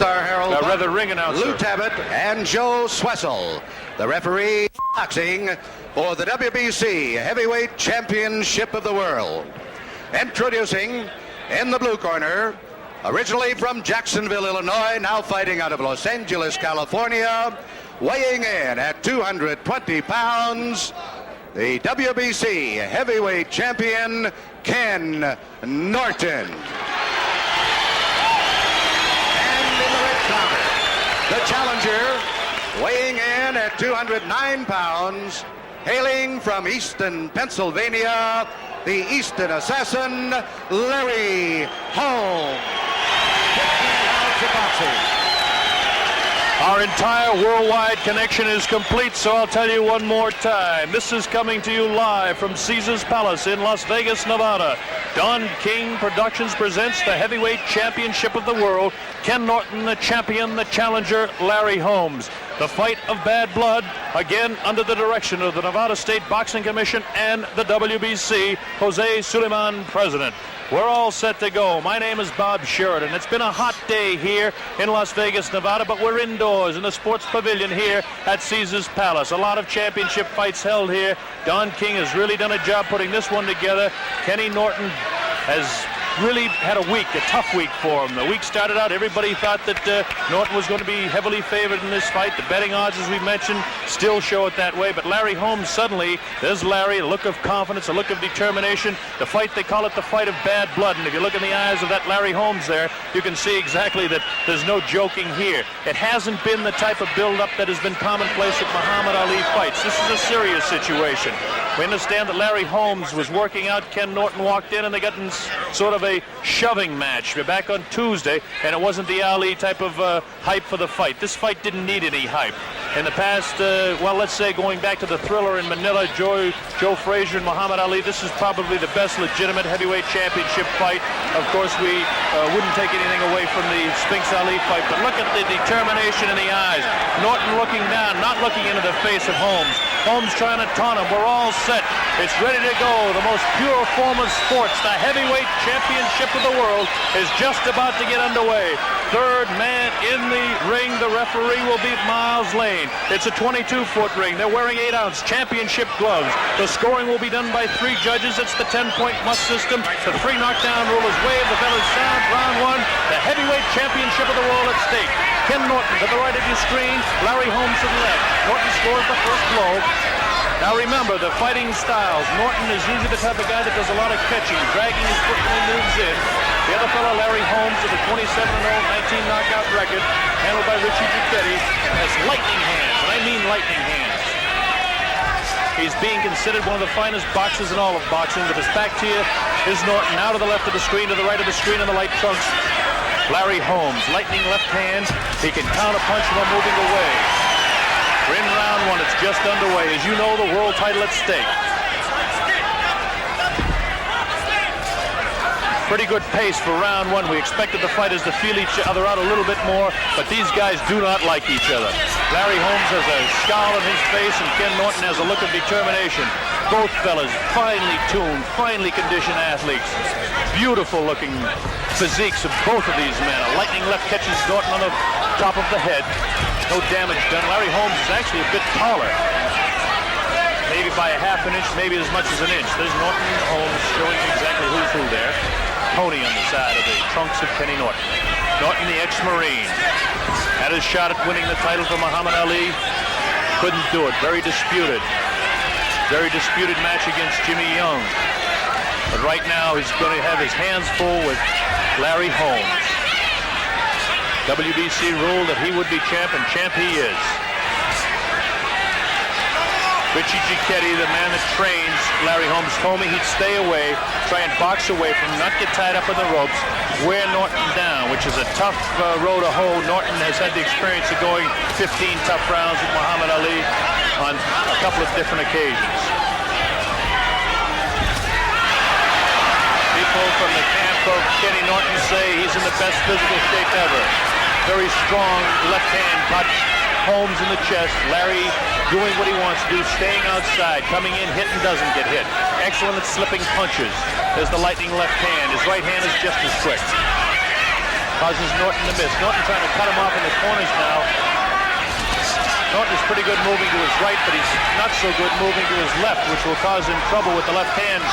Star Harold, rather ring announcer, Lou Tabbitt, and Joe Swessel. The referee boxing for the WBC Heavyweight Championship of the World. Introducing in the blue corner, originally from Jacksonville, Illinois, now fighting out of Los Angeles, California, weighing in at 220 pounds, the WBC Heavyweight Champion Ken Norton. And in the red corner, the challenger, weighing in at 209 pounds, hailing from Easton, Pennsylvania, the Easton Assassin, Larry Holmes. 15 rounds of boxing. Our entire worldwide connection is complete, so I'll tell you one more time. This is coming to you live from Caesars Palace in Las Vegas, Nevada. Don King Productions presents the Heavyweight Championship of the World. Ken Norton, the champion, the challenger, Larry Holmes. The fight of bad blood, again under the direction of the Nevada State Boxing Commission and the WBC, Jose Suleiman, president. We're all set to go. My name is Bob Sheridan. It's been a hot day here in Las Vegas, Nevada, but we're indoors in the sports pavilion here at Caesars Palace. A lot of championship fights held here. Don King has really done a job putting this one together. Kenny Norton has really had a tough week for him. The week started out, everybody thought that Norton was going to be heavily favored in this fight. The betting odds, as we mentioned, still show it that way. But Larry Holmes, suddenly, there's Larry, a look of confidence, a look of determination. The fight, they call it the fight of bad blood. And if you look in the eyes of that Larry Holmes there, you can see exactly that there's no joking here. It hasn't been the type of build-up that has been commonplace at Muhammad Ali fights. This is a serious situation. We understand that Larry Holmes was working out. Ken Norton walked in, and they got in sort of a shoving match. We're back on Tuesday, and it wasn't the Ali type of hype for the fight. This fight didn't need any hype. In the past, well, let's say going back to the Thriller in Manila, Joe Frazier and Muhammad Ali, this is probably the best legitimate heavyweight championship fight. Of course, we wouldn't take anything away from the Spinks Ali fight, but look at the determination in the eyes. Norton looking down, not looking into the face of Holmes. Holmes trying to taunt him. We're all set. It's ready to go. The most pure form of sports, the heavyweight championship of the world, is just about to get underway. Third man in the ring, the referee will be Miles Lane. It's a 22-foot ring. They're wearing 8-ounce championship gloves. The scoring will be done by 3 judges. It's the 10-point must system. The 3 knockdown rule is waved. The bell is sound. Round 1. The heavyweight championship of the world at stake. Ken Norton to the right of your screen. Larry Holmes to the left. Norton scores the first blow. Now remember, the fighting styles. Norton is usually the type of guy that does a lot of catching, dragging his foot when he moves in. The other fellow, Larry Holmes, with a 27-0, 19 knockout record, handled by Richie Giacchetti, has lightning hands, and I mean lightning hands. He's being considered one of the finest boxers in all of boxing. With his back to you is Norton. Now to the left of the screen, to the right of the screen in the light trunks, Larry Holmes, lightning left hand. He can counter punch while moving away. We're in round 1. It's just underway. As you know, the world title at stake. Pretty good pace for round 1. We expected the fighters to feel each other out a little bit more, but these guys do not like each other. Larry Holmes has a scowl on his face, and Ken Norton has a look of determination. Both fellas finely tuned, finely conditioned athletes. Beautiful looking physiques of both of these men. A lightning left catches Norton on the top of the head. No damage done. Larry Holmes is actually a bit taller. Maybe by a half an inch, maybe as much as an inch. There's Norton Holmes showing exactly who's who there. Tony on the side of the trunks of Kenny Norton. Norton, the ex-Marine, had his shot at winning the title for Muhammad Ali. Couldn't do it. Very disputed. Very disputed match against Jimmy Young. But right now he's going to have his hands full with Larry Holmes. WBC ruled that he would be champ, and champ he is. Richie Giacchetti, the man that trains Larry Holmes, told me he'd stay away, try and box away from him, not get tied up in the ropes, wear Norton down, which is a tough row to hoe. Norton has had the experience of going 15 tough rounds with Muhammad Ali on a couple of different occasions. People from the camp of Kenny Norton say he's in the best physical shape ever. Very strong left hand touch. Holmes in the chest. Larry doing what he wants to do, staying outside, coming in, hitting, doesn't get hit. Excellent at slipping punches. There's the lightning left hand. His right hand is just as quick. Causes Norton to miss. Norton trying to cut him off in the corners now. Norton is pretty good moving to his right, but he's not so good moving to his left, which will cause him trouble with the left hand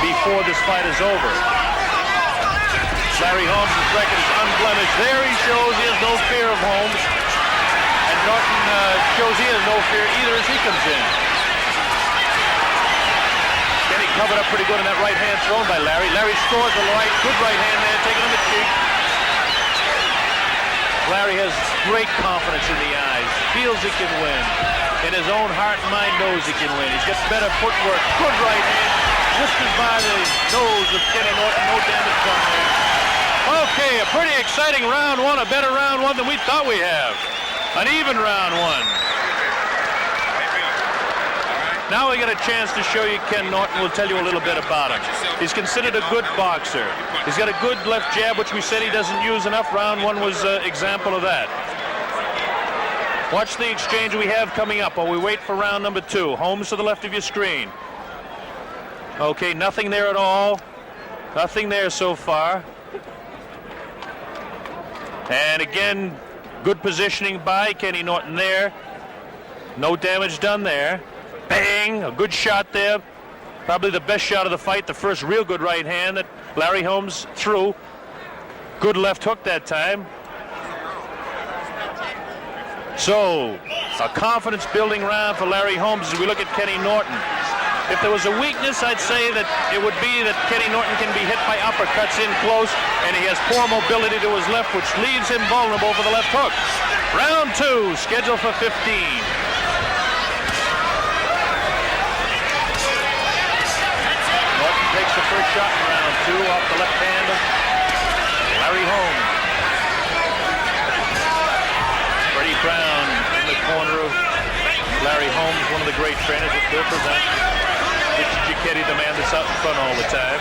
before this fight is over. Larry Holmes' record is unblemished. There he shows he has no fear of Holmes. And Norton shows he has no fear either as he comes in. Kenny covered up pretty good on that right hand thrown by Larry. Larry scores a good right hand there, taking on the cheek. Larry has great confidence in the eyes, feels he can win. In his own heart and mind knows he can win. He's got better footwork, good right hand, whiskers by the nose of Kenny Norton, no damage done there. Okay, a pretty exciting round one, a better round one than we thought we have. An even round one. Now we get a chance to show you Ken Norton. We'll tell you a little bit about him. He's considered a good boxer. He's got a good left jab, which we said he doesn't use enough. Round one was an example of that. Watch the exchange we have coming up while we wait for round number two. Holmes to the left of your screen. Okay, nothing there at all. Nothing there so far. And again, good positioning by Kenny Norton there. No damage done there. Bang! A good shot there. Probably the best shot of the fight. The first real good right hand that Larry Holmes threw. Good left hook that time. So, a confidence-building round for Larry Holmes as we look at Kenny Norton. If there was a weakness, I'd say that it would be that Kenny Norton can be hit by uppercuts in close, and he has poor mobility to his left, which leaves him vulnerable for the left hook. Round two, scheduled for 15. Norton takes the first shot in round two off the left hand of Larry Holmes. Freddie Brown in the corner of Larry Holmes, one of the great trainers that Bill presents. Richard Giacchetti, the man that's out in front all the time.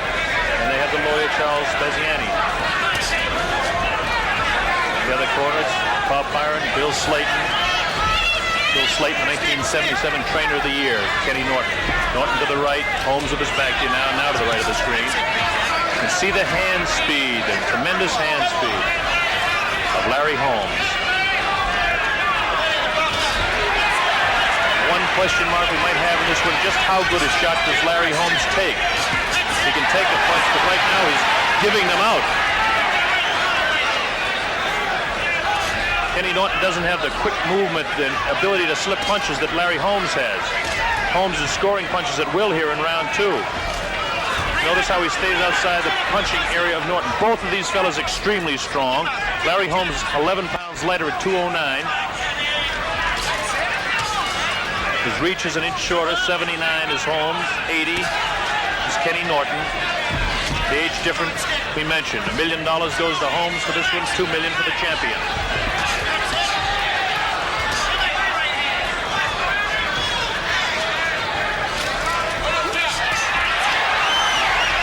And they have the lawyer, Charles Spaziani. In the other corners, Bob Byron, Bill Slayton. Bill Slayton, 1977 Trainer of the Year, Kenny Norton. Norton to the right, Holmes with his back to you now to the right of the screen. You can see the hand speed, and tremendous hand speed of Larry Holmes. One question mark we might have in this one, just how good a shot does Larry Holmes take? He can take a punch, but right now he's giving them out. Kenny Norton doesn't have the quick movement and ability to slip punches that Larry Holmes has. Holmes is scoring punches at will here in round two. Notice how he stays outside the punching area of Norton. Both of these fellas extremely strong. Larry Holmes 11 pounds lighter at 209. His reach is an inch shorter, 79 is Holmes, 80 is Kenny Norton. The age difference we mentioned. $1 million goes to Holmes for this one, $2 million for the champion.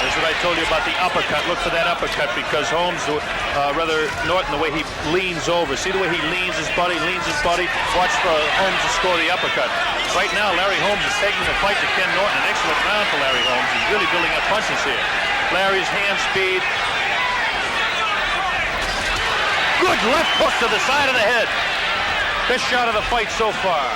That's what I told you about the uppercut. Look for that uppercut because Holmes, Norton, the way he leans over. See the way he leans his body. Watch for Holmes to score the uppercut. Right now, Larry Holmes is taking the fight to Ken Norton. An excellent round for Larry Holmes. He's really building up punches here. Larry's hand speed. Good left hook to the side of the head. Best shot of the fight so far.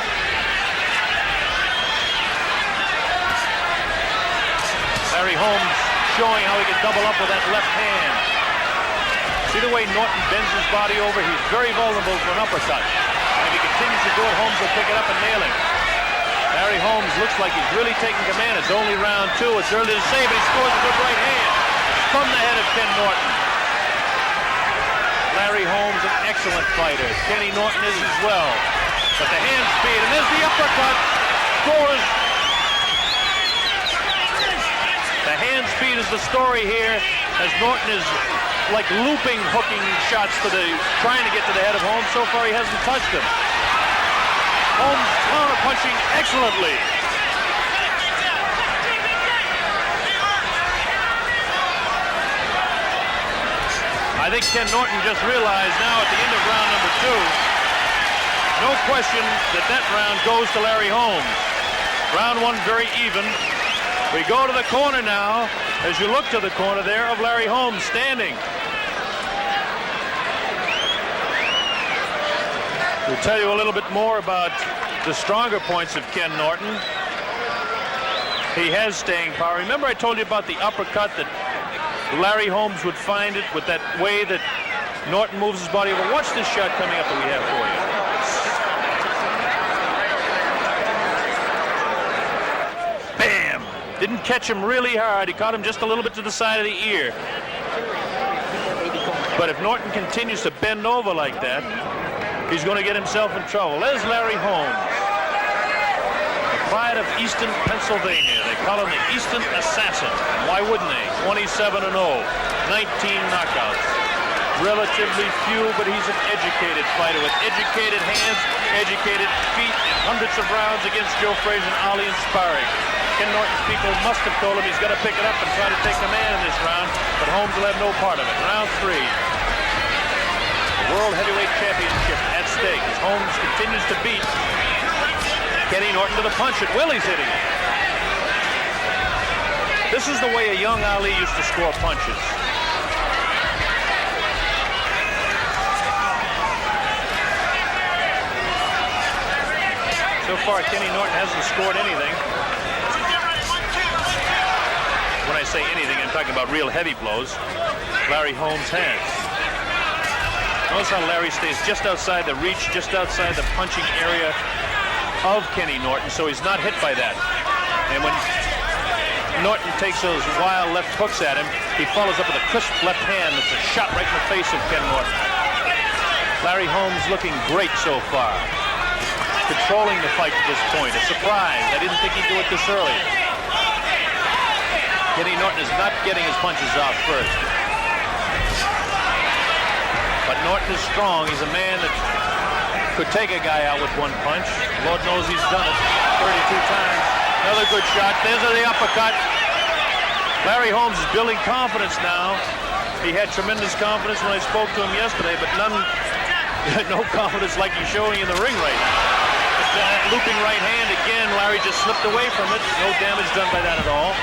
Larry Holmes showing how he can double up with that left hand. See the way Norton bends his body over? He's very vulnerable for an uppercut. And if he continues to do it, Holmes will pick it up and nail him. Larry Holmes looks like he's really taking command. It's only round two. It's early to say, but he scores a good right hand from the head of Ken Norton. Larry Holmes, an excellent fighter. Kenny Norton is as well. But the hand speed, and there's the uppercut. Scores. The hand speed is the story here, as Norton is like looping, hooking shots trying to get to the head of Holmes. So far, he hasn't touched him. Holmes counter-punching excellently. I think Ken Norton just realized now at the end of round number two, no question that round goes to Larry Holmes. Round one very even. We go to the corner now, as you look to the corner there of Larry Holmes standing. To tell you a little bit more about the stronger points of Ken Norton, he has staying power. Remember I told you about the uppercut that Larry Holmes would find it with that way that Norton moves his body over. Watch this shot coming up that we have for you. Bam! Didn't catch him really hard. He caught him just a little bit to the side of the ear. But if Norton continues to bend over like that, he's going to get himself in trouble. There's Larry Holmes, the pride of Easton, Pennsylvania. They call him the Easton Assassin. Why wouldn't they? 27-0, 19 knockouts. Relatively few, but he's an educated fighter with educated hands, educated feet, and hundreds of rounds against Joe Frazier and Ali in sparring. Ken Norton's people must have told him he's got to pick it up and try to take command in this round, but Holmes will have no part of it. Round 3. The World Heavyweight Championship at stake as Holmes continues to beat Kenny Norton to the punch at will. He's hitting it. This is the way a young Ali used to score punches. So far, Kenny Norton hasn't scored anything. When I say anything, I'm talking about real heavy blows. Larry Holmes has. Notice how Larry stays just outside the reach, just outside the punching area of Kenny Norton, so he's not hit by that. And when Norton takes those wild left hooks at him, he follows up with a crisp left hand that's a shot right in the face of Ken Norton. Larry Holmes looking great so far. Controlling the fight to this point. A surprise. I didn't think he'd do it this early. Kenny Norton is not getting his punches off first. But Norton is strong. He's a man that could take a guy out with one punch. Lord knows he's done it 32 times. Another good shot. There's the uppercut. Larry Holmes is building confidence now. He had tremendous confidence when I spoke to him yesterday, but no confidence like he's showing in the ring right now. That looping right hand again, Larry just slipped away from it. No damage done by that at all.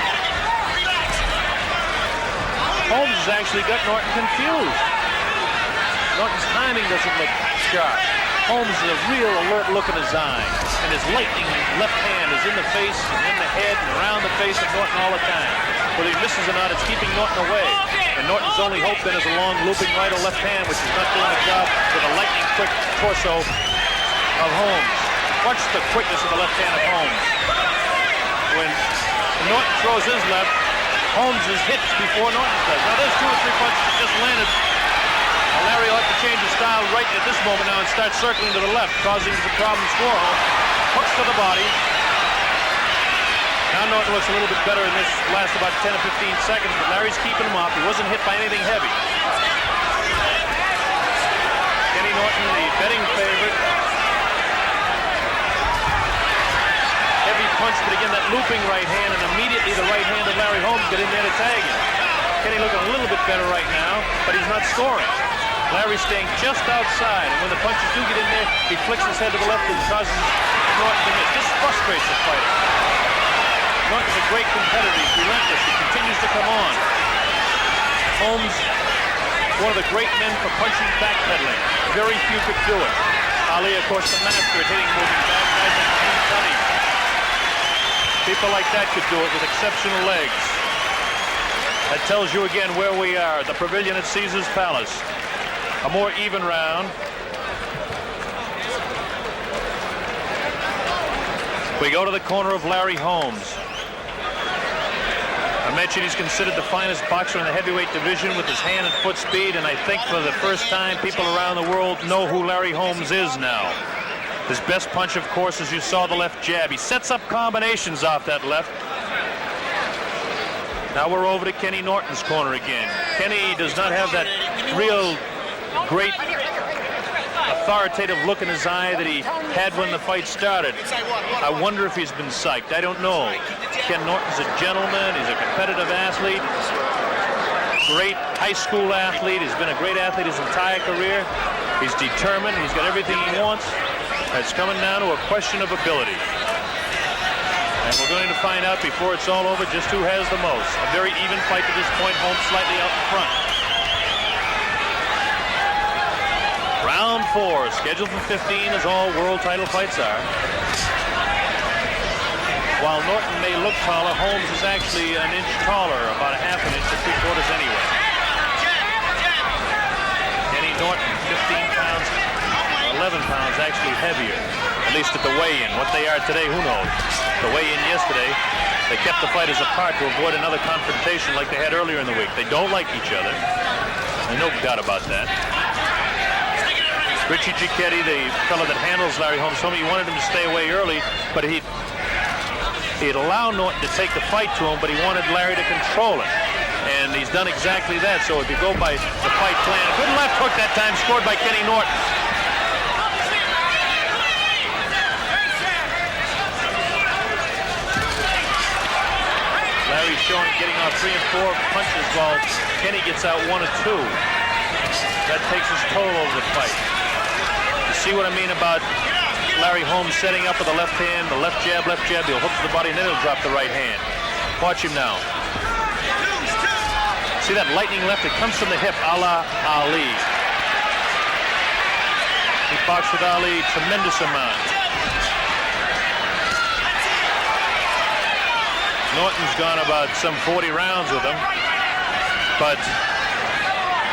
Holmes has actually got Norton confused. Norton's timing doesn't look sharp. Holmes has a real alert look in his eye, and his lightning left hand is in the face and in the head and around the face of Norton all the time. Whether he misses or not, it's keeping Norton away. And Norton's only hope then is a long looping right or left hand, which is not doing the job with a lightning quick torso of Holmes. Watch the quickness of the left hand of Holmes. When Norton throws his left, Holmes is hit before Norton does. Now there's 2 or 3 punches that just landed. Now Larry will have to change his style right at this moment now and start circling to the left, causing the problems for Holmes. Hooks to the body. Now Norton looks a little bit better in this last about 10 or 15 seconds, but Larry's keeping him off. He wasn't hit by anything heavy. Kenny Norton, the betting favorite. Heavy punch, but again, that looping right hand, and immediately the right hand of Larry Holmes got in there to tag him. Kenny looking a little bit better right now, but he's not scoring. Larry's staying just outside, and when the punches do get in there, he flicks his head to the left and causes Norton to miss. This frustrates the fighter. Norton's a great competitor. He's relentless. He continues to come on. Holmes, one of the great men for punching backpedaling. Very few could do it. Ali, of course, the master at hitting moving back. Guys like Gene Tunney. People like that could do it with exceptional legs. That tells you again where we are, the Pavilion at Caesar's Palace. A more even round. We go to the corner of Larry Holmes. I mentioned he's considered the finest boxer in the heavyweight division with his hand and foot speed, and I think for the first time people around the world know who Larry Holmes is now. His best punch, of course, as you saw, the left jab. He sets up combinations off that left. Now we're over to Kenny Norton's corner again. Kenny does not have that real great authoritative look in his eye that he had when the fight started. I wonder if he's been psyched. I don't know. Ken Norton's a gentleman. He's a competitive athlete. Great high school athlete. He's been a great athlete his entire career. He's determined. He's got everything he wants. It's coming down to a question of ability. And we're going to find out before it's all over just who has the most. A very even fight to this point. Holmes slightly out in front. Round 4, scheduled for 15, as all world title fights are. While Norton may look taller, Holmes is actually an inch taller, about a half an inch to 3/4 anyway. Kenny Norton, 15 pounds, 11 pounds actually heavier, at least at the weigh-in. What they are today, who knows? The weigh-in yesterday, they kept the fighters apart to avoid another confrontation like they had earlier in the week. They don't like each other. There's no doubt about that. Richie Giacchetti, the fellow that handles Larry Holmes, told me he wanted him to stay away early, but he'd allow Norton to take the fight to him, but he wanted Larry to control it. And he's done exactly that. So if you go by the fight plan, a good left hook that time scored by Kenny Norton. Larry's showing getting out 3 and 4 punches while Kenny gets out 1 or 2. That takes his toll over the fight. You see what I mean about Larry Holmes setting up with the left hand, the left jab, he'll hook to the body, and then he'll drop the right hand. Watch him now. See that lightning left? It comes from the hip, a la Ali. He boxed with Ali, tremendous amount. Norton's gone about some 40 rounds with him, but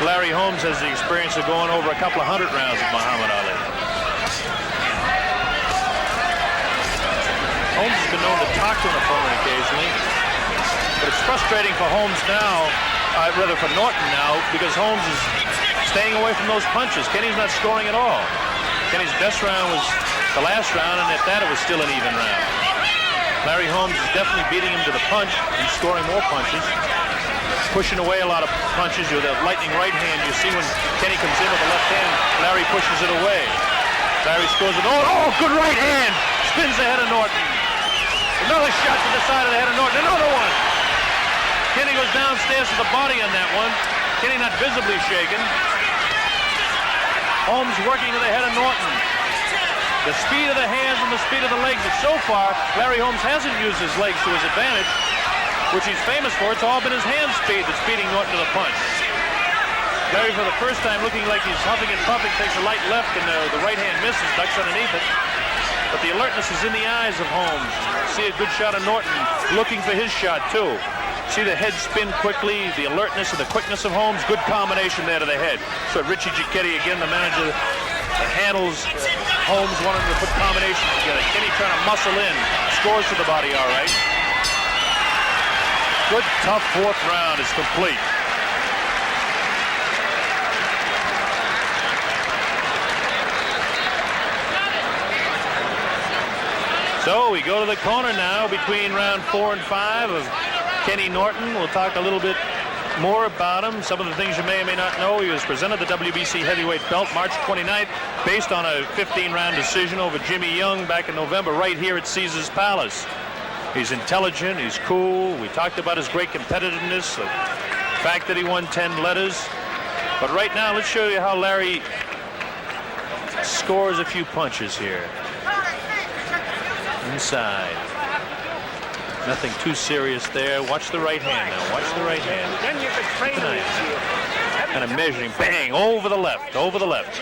Larry Holmes has the experience of going over a couple of 100 rounds with Muhammad Ali. Holmes has been known to talk to an opponent occasionally, but it's frustrating for Holmes now, rather for Norton now, because Holmes is staying away from those punches. Kenny's not scoring at all. Kenny's best round was the last round, and at that it was still an even round. Larry Holmes is definitely beating him to the punch. He's scoring more punches, pushing away a lot of punches with a lightning right hand. You see when Kenny comes in with the left hand, Larry pushes it away. Larry scores it. Oh, good right hand. Spins the head of Norton. Another shot to the side of the head of Norton. Another one. Kenny goes downstairs to the body on that one. Kenny not visibly shaken. Holmes working to the head of Norton. The speed of the hands and the speed of the legs. But so far, Larry Holmes hasn't used his legs to his advantage, which he's famous for. It's all been his hand speed that's beating Norton to the punch. Larry, for the first time, looking like he's huffing and puffing, takes a light left, and the right hand misses, ducks underneath it. But the alertness is in the eyes of Holmes. See a good shot of Norton, looking for his shot, too. See the head spin quickly, the alertness and the quickness of Holmes. Good combination there to the head. So Richie Giacchetti, again, the manager that handles Holmes, wanted to put combinations together. Kenny trying to muscle in. Scores to the body, all right. Good, tough 4th round is complete. So we go to the corner now between round 4 and 5 of Kenny Norton. We'll talk a little bit more about him. Some of the things you may or may not know. He was presented the WBC heavyweight belt March 29th based on a 15-round decision over Jimmy Young back in November right here at Caesars Palace. He's intelligent, he's cool. We talked about his great competitiveness, the fact that he won 10 letters. But right now, let's show you how Larry scores a few punches here. Inside. Nothing too serious there. Watch the right hand now. Watch the right hand. Then you can train Kind of measuring. Bang! Over the left. Over the left.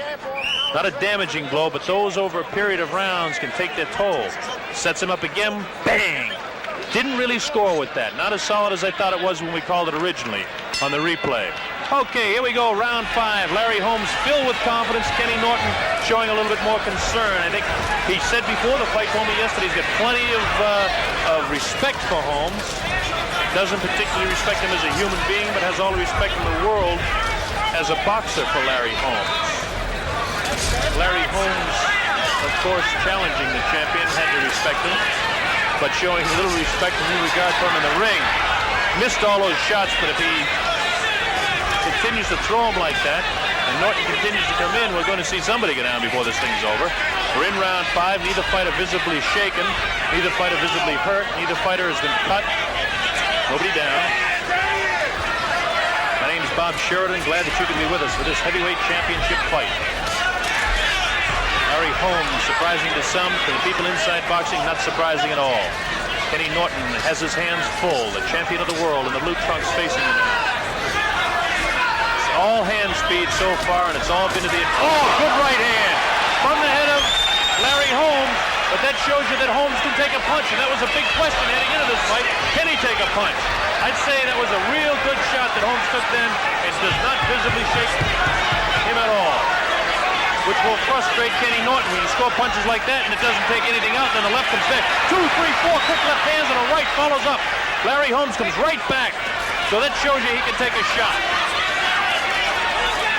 Not a damaging blow, but those over a period of rounds can take their toll. Sets him up again. Bang! Didn't really score with that. Not as solid as I thought it was when we called it originally on the replay. Okay, here we go, round 5. Larry Holmes filled with confidence. Kenny Norton showing a little bit more concern. I think he said before the fight, told me yesterday, he's got plenty of respect for Holmes. Doesn't particularly respect him as a human being, but has all the respect in the world as a boxer for Larry Holmes. Larry Holmes, of course, challenging the champion, had to respect him, but showing a little respect and new regard for him in the ring. Missed all those shots, but if he continues to throw him like that, and Norton continues to come in, we're going to see somebody go down before this thing's over. We're in round 5. Neither fighter visibly shaken. Neither fighter visibly hurt. Neither fighter has been cut. Nobody down. My name is Bob Sheridan. Glad that you can be with us for this heavyweight championship fight. Larry Holmes, surprising to some, to the people inside boxing, not surprising at all. Kenny Norton has his hands full, the champion of the world in the blue trunks facing him now. all hand speed so far, and it's all been to the... Oh, good right hand from the head of Larry Holmes, but that shows you that Holmes can take a punch, and that was a big question heading into this fight. Can he take a punch? I'd say that was a real good shot that Holmes took then. It does not visibly shake him at all, which will frustrate Kenny Norton when you score punches like that and it doesn't take anything out. Then the left comes back. 2, 3, 4 quick left hands and a right follows up. Larry Holmes comes right back. So that shows you he can take a shot.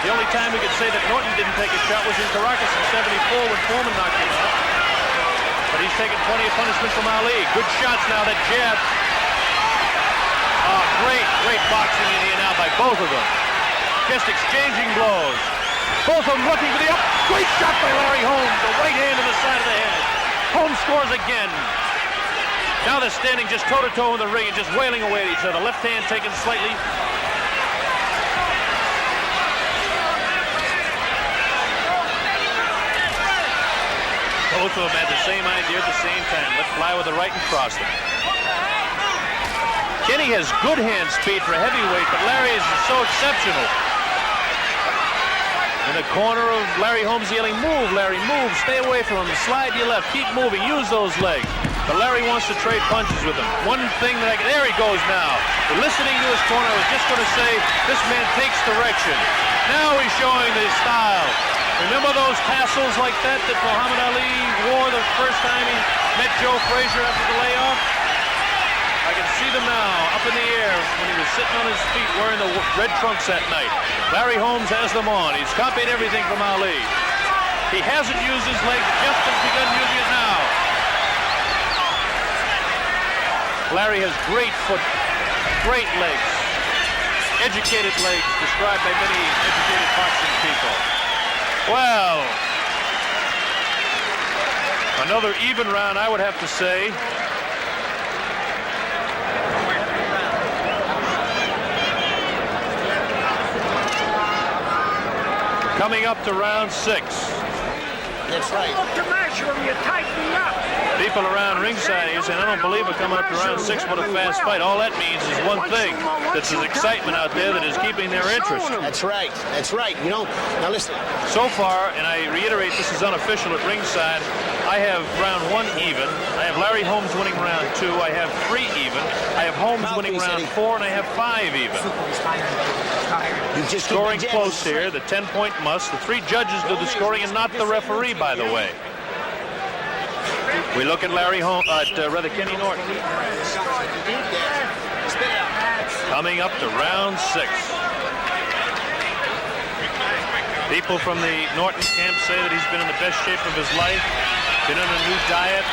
The only time we could say that Norton didn't take a shot was in Caracas in '74 when Foreman knocked him out. But he's taken plenty of punishment from Ali. Good shots now, that jab. Oh, great boxing in here now by both of them. Just exchanging blows. Both of them looking for the up. Great shot by Larry Holmes. The right hand to the side of the head. Holmes scores again. Now they're standing just toe-to-toe in the ring and just wailing away at each other. Left hand taken slightly. Both of them had the same idea at the same time. Let fly with the right and cross them. Kenny has good hand speed for heavyweight, but Larry is so exceptional. In the corner of Larry Holmes yelling, move, Larry, move, stay away from him, slide to your left, keep moving, use those legs. But Larry wants to trade punches with him. One thing that there he goes now. Listening to his corner, I was just going to say, this man takes direction. Now he's showing his style. Remember those tassels like that Muhammad Ali wore the first time he met Joe Frazier after the layoff? I can see them now, up in the air, when he was sitting on his feet wearing the red trunks that night. Larry Holmes has them on. He's copied everything from Ali. He hasn't used his legs, just has begun using it now. Larry has great foot, great legs, educated legs, described by many educated boxing people. Well, another even round, I would have to say. Coming up to round 6. That's right. Look to measure him, you tighten up. People around ringside here saying, I don't believe we're coming up to round 6 with a fast fight. All that means is one thing. That's this excitement out there that is keeping their interest. That's right. That's right. You know, now listen. So far, and I reiterate, this is unofficial at ringside, I have round 1 even. I have Larry Holmes winning round 2. I have 3 even. I have Holmes winning round 4, and I have 5 even. Scoring close here, the 10-point must. The 3 judges do the scoring and not the referee, by the way. We look at Larry Holmes, Kenny Norton. Coming up to round 6. People from the Norton camp say that he's been in the best shape of his life, been on a new diet.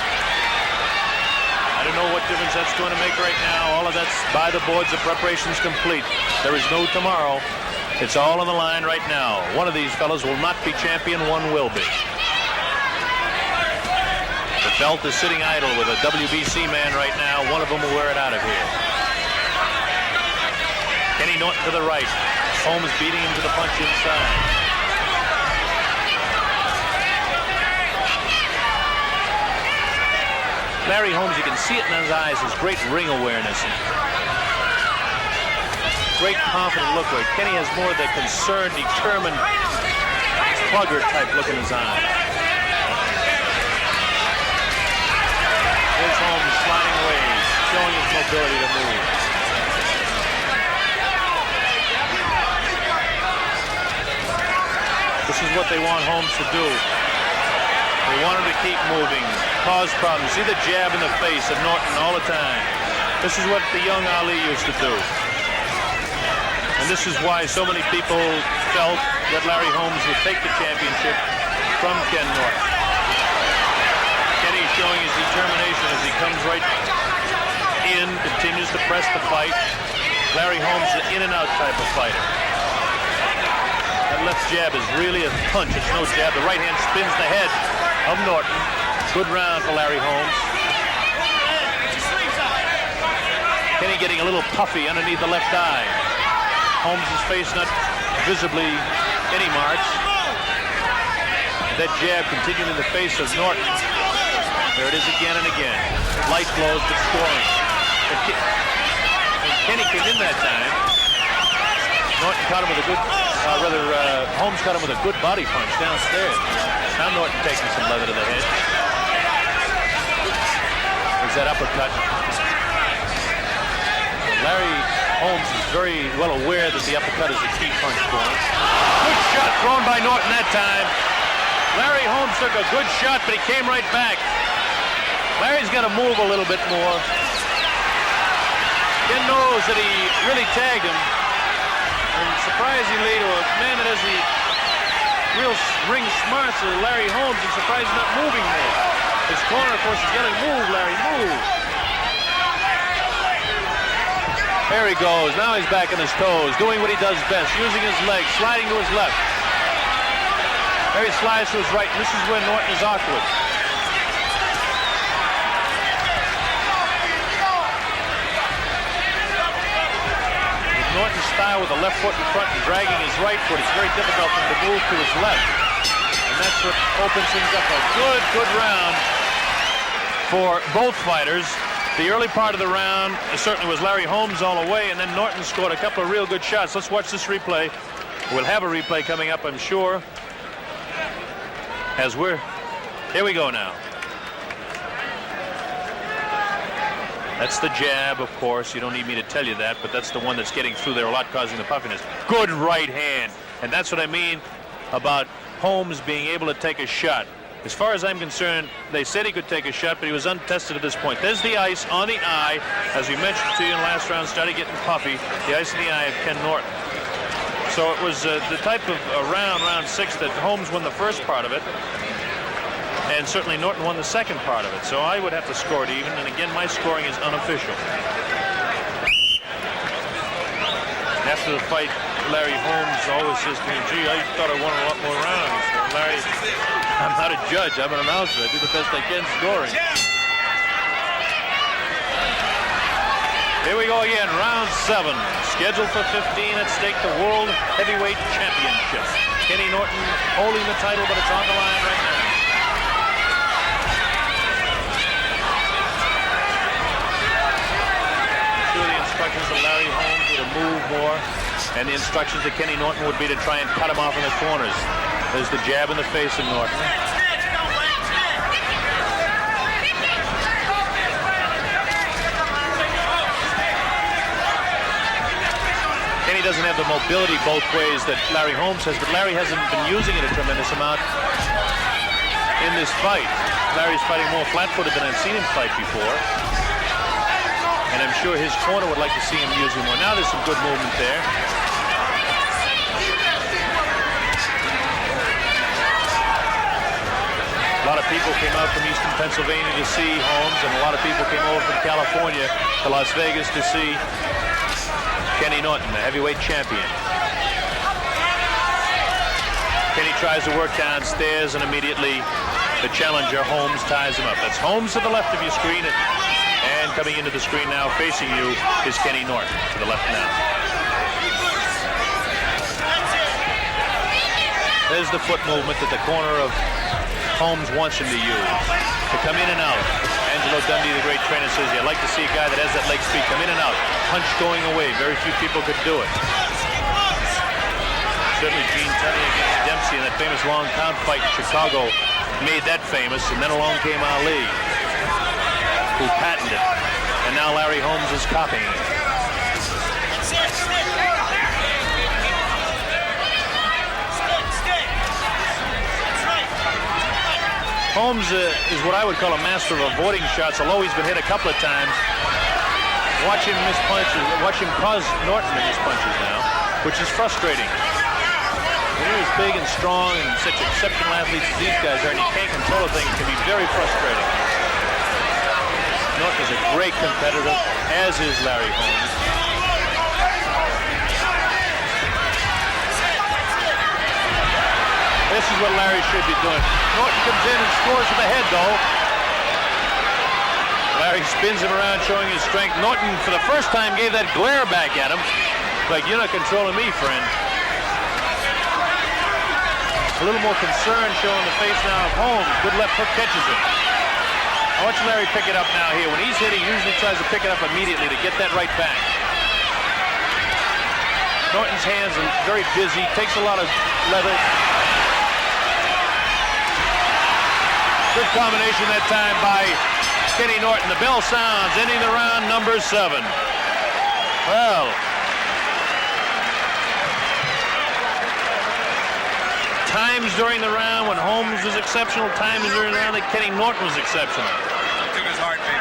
I don't know what difference that's going to make right now. All of that's by the boards. The preparation's complete. There is no tomorrow. It's all on the line right now. One of these fellows will not be champion. One will be. The belt is sitting idle with a WBC man right now. One of them will wear it out of here. Kenny Norton to the right. Holmes beating him to the punch inside. Larry Holmes, you can see it in his eyes, his great ring awareness. Great confident look right. Kenny has more of the concerned, determined, plugger type look in his eye. There's Holmes sliding away, showing his mobility to move. This is what they want Holmes to do. They want him to keep moving, cause problems. See the jab in the face of Norton all the time. This is what the young Ali used to do. And this is why so many people felt that Larry Holmes would take the championship from Ken Norton. Kenny showing his determination as he comes right in, continues to press the fight. Larry Holmes is an in-and-out type of fighter. That left jab is really a punch. It's no jab. The right hand spins the head of Norton. Good round for Larry Holmes. Kenny getting a little puffy underneath the left eye. Holmes' face not visibly any marks. That jab continuing in the face of Norton. There it is again and again. Light blows but scoring. And Kenny came in that time. Norton caught him with a good, Holmes caught him with a good body punch downstairs. Now Norton taking some leather to the head. There's that uppercut. Larry Holmes is very well aware that the uppercut is a key punch for him. Good shot thrown by Norton that time. Larry Holmes took a good shot, but he came right back. Larry's got to move a little bit more. Ken knows that he really tagged him. And surprisingly, to a man that has the real ring smarts of Larry Holmes, I'm surprised he's not moving more. His corner, of course, is yelling, "Move, Larry, move." There he goes. Now he's back on his toes, doing what he does best, using his legs, sliding to his left. There he slides to his right, and this is where Norton is awkward. Norton's style with the left foot in front and dragging his right foot, it's very difficult for him to move to his left. And that's what opens things up. A good round for both fighters. The early part of the round certainly was Larry Holmes all the way, and then Norton scored a couple of real good shots. Let's watch this replay. We'll have a replay coming up, I'm sure. Here we go now. That's the jab, of course. You don't need me to tell you that, but that's the one that's getting through there a lot, causing the puffiness. Good right hand. And that's what I mean about Holmes being able to take a shot. As far as I'm concerned, they said he could take a shot, but he was untested at this point. There's the ice on the eye. As we mentioned to you in the last round, started getting puffy. The ice in the eye of Ken Norton. So it was the type of round 6, that Holmes won the first part of it. And certainly Norton won the second part of it. So I would have to score it even. And again, my scoring is unofficial. After the fight, Larry Holmes always says to me, "Gee, I thought I won a lot more rounds." So Larry, I'm not a judge. I'm an announcer. I do the best I can scoring. Here we go again, round 7. Scheduled for 15 at stake, the World Heavyweight Championship. Kenny Norton holding the title, but it's on the line right now. Instructions to Larry Holmes were to move more, and the instructions to Kenny Norton would be to try and cut him off in the corners. There's the jab in the face of Norton. Kenny doesn't have the mobility both ways that Larry Holmes has, but Larry hasn't been using it a tremendous amount in this fight. Larry's fighting more flat-footed than I've seen him fight before. And I'm sure his corner would like to see him using more. Now there's some good movement there. A lot of people came out from Eastern Pennsylvania to see Holmes, and a lot of people came over from California to Las Vegas to see Kenny Norton, the heavyweight champion. Kenny tries to work downstairs, and immediately the challenger, Holmes, ties him up. That's Holmes to the left of your screen. And coming into the screen now, facing you, is Kenny Norton, to the left now. There's the foot movement that the corner of Holmes wants him to use, to come in and out. Angelo Dundee, the great trainer, says, "You'd like to see a guy that has that leg speed come in and out. Punch going away. Very few people could do it." Certainly Gene Tunney against Dempsey in that famous long count fight in Chicago made that famous, and then along came Ali, who patented it, and now Larry Holmes is copying it. Holmes is what I would call a master of avoiding shots, although he's been hit a couple of times. Watch him miss punches, watch him cause Norton to miss punches now, which is frustrating. When you're as big and strong and such exceptional athletes as these guys are, and you can't control a thing, it can be very frustrating. Norton is a great competitor, as is Larry Holmes. This is what Larry should be doing. Norton comes in and scores with the head, though. Larry spins him around, showing his strength. Norton, for the first time, gave that glare back at him. Like, "You're not controlling me, friend." A little more concern showing the face now of Holmes. Good left hook catches him. I watch Larry pick it up now here. When he's hitting, he usually tries to pick it up immediately to get that right back. Norton's hands are very busy, takes a lot of leather. Good combination that time by Kenny Norton. The bell sounds, ending the round number 7. Well, times during the round when Holmes was exceptional, times during the round that Kenny Norton was exceptional.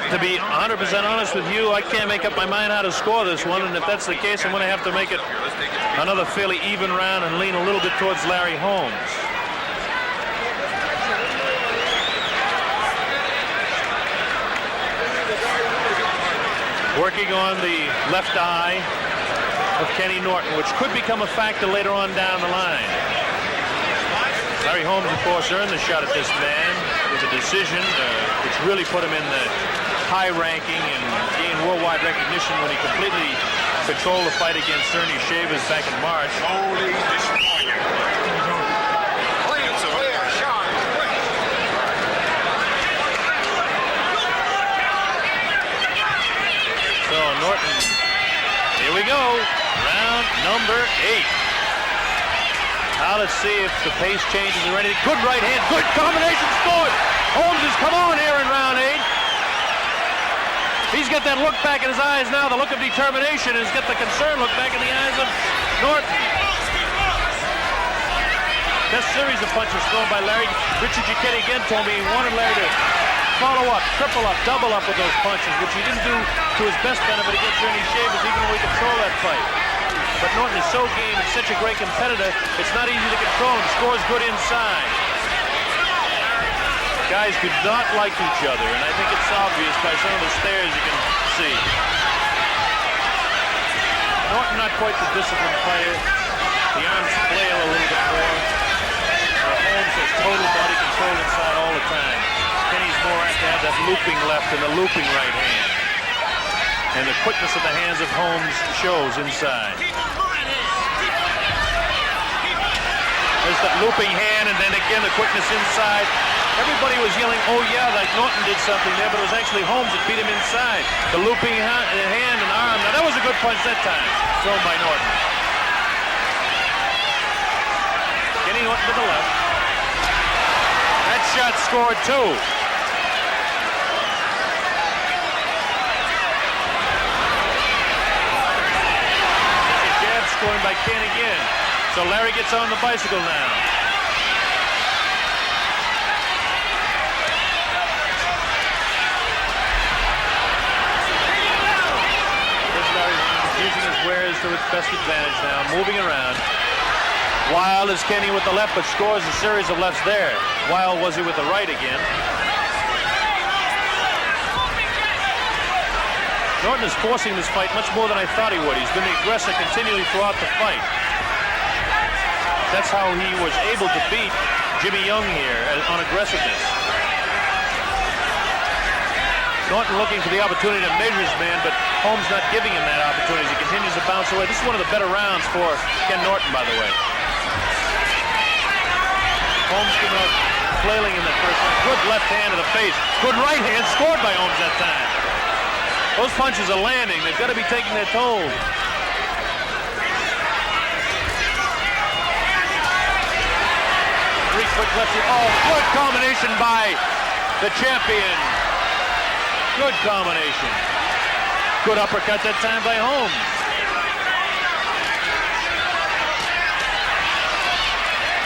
To be 100% honest with you, I can't make up my mind how to score this one, and if that's the case, I'm going to have to make it another fairly even round and lean a little bit towards Larry Holmes. Working on the left eye of Kenny Norton, which could become a factor later on down the line. Larry Holmes, of course, earned the shot at this man with a decision, which really put him in the high ranking and gained worldwide recognition when he completely controlled the fight against Ernie Shavers back in March. So Norton, here we go, round number 8. Now let's see if the pace changes or anything. Good right hand, good combination, scored. Holmes has come on here in round 8. He's got that look back in his eyes now, the look of determination. He's got the concerned look back in the eyes of Norton. This series of punches thrown by Larry. Richard Giacchetti again told me he wanted Larry to follow up, triple up, double up with those punches, which he didn't do to his best benefit against Ernie Shavers. He can only control that fight. But Norton is so game and such a great competitor, it's not easy to control him. Scores good inside. Guys do not like each other, and I think it's obvious by some of the stares you can see. Norton not quite the disciplined player. The arms flail a little bit more. Holmes has total body control inside all the time. Kenny's more apt to have that looping left and the looping right hand. And the quickness of the hands of Holmes shows inside. There's that looping hand, and then again the quickness inside. Everybody was yelling, oh yeah, like Norton did something there, but it was actually Holmes that beat him inside. The looping hand and arm. Now that was a good punch that time, thrown by Norton. Kenny Norton to the left. That shot scored too. Scoring by Ken again. So Larry gets on the bicycle now. There's Larry using his wares to its best advantage now, moving around. Wild is Kenny with the left, but scores a series of lefts there. Wild was he with the right again. Norton is forcing this fight much more than I thought he would. He's been the aggressor continually throughout the fight. That's how he was able to beat Jimmy Young here on aggressiveness. Norton looking for the opportunity to measure his man, but Holmes not giving him that opportunity as he continues to bounce away. This is one of the better rounds for Ken Norton, by the way. Holmes coming out flailing in that first round. Good left hand to the face. Good right hand scored by Holmes that time. Those punches are landing. They've got to be taking their toll. Three quick lefts. Oh, good combination by the champion. Good combination. Good uppercut that time by Holmes.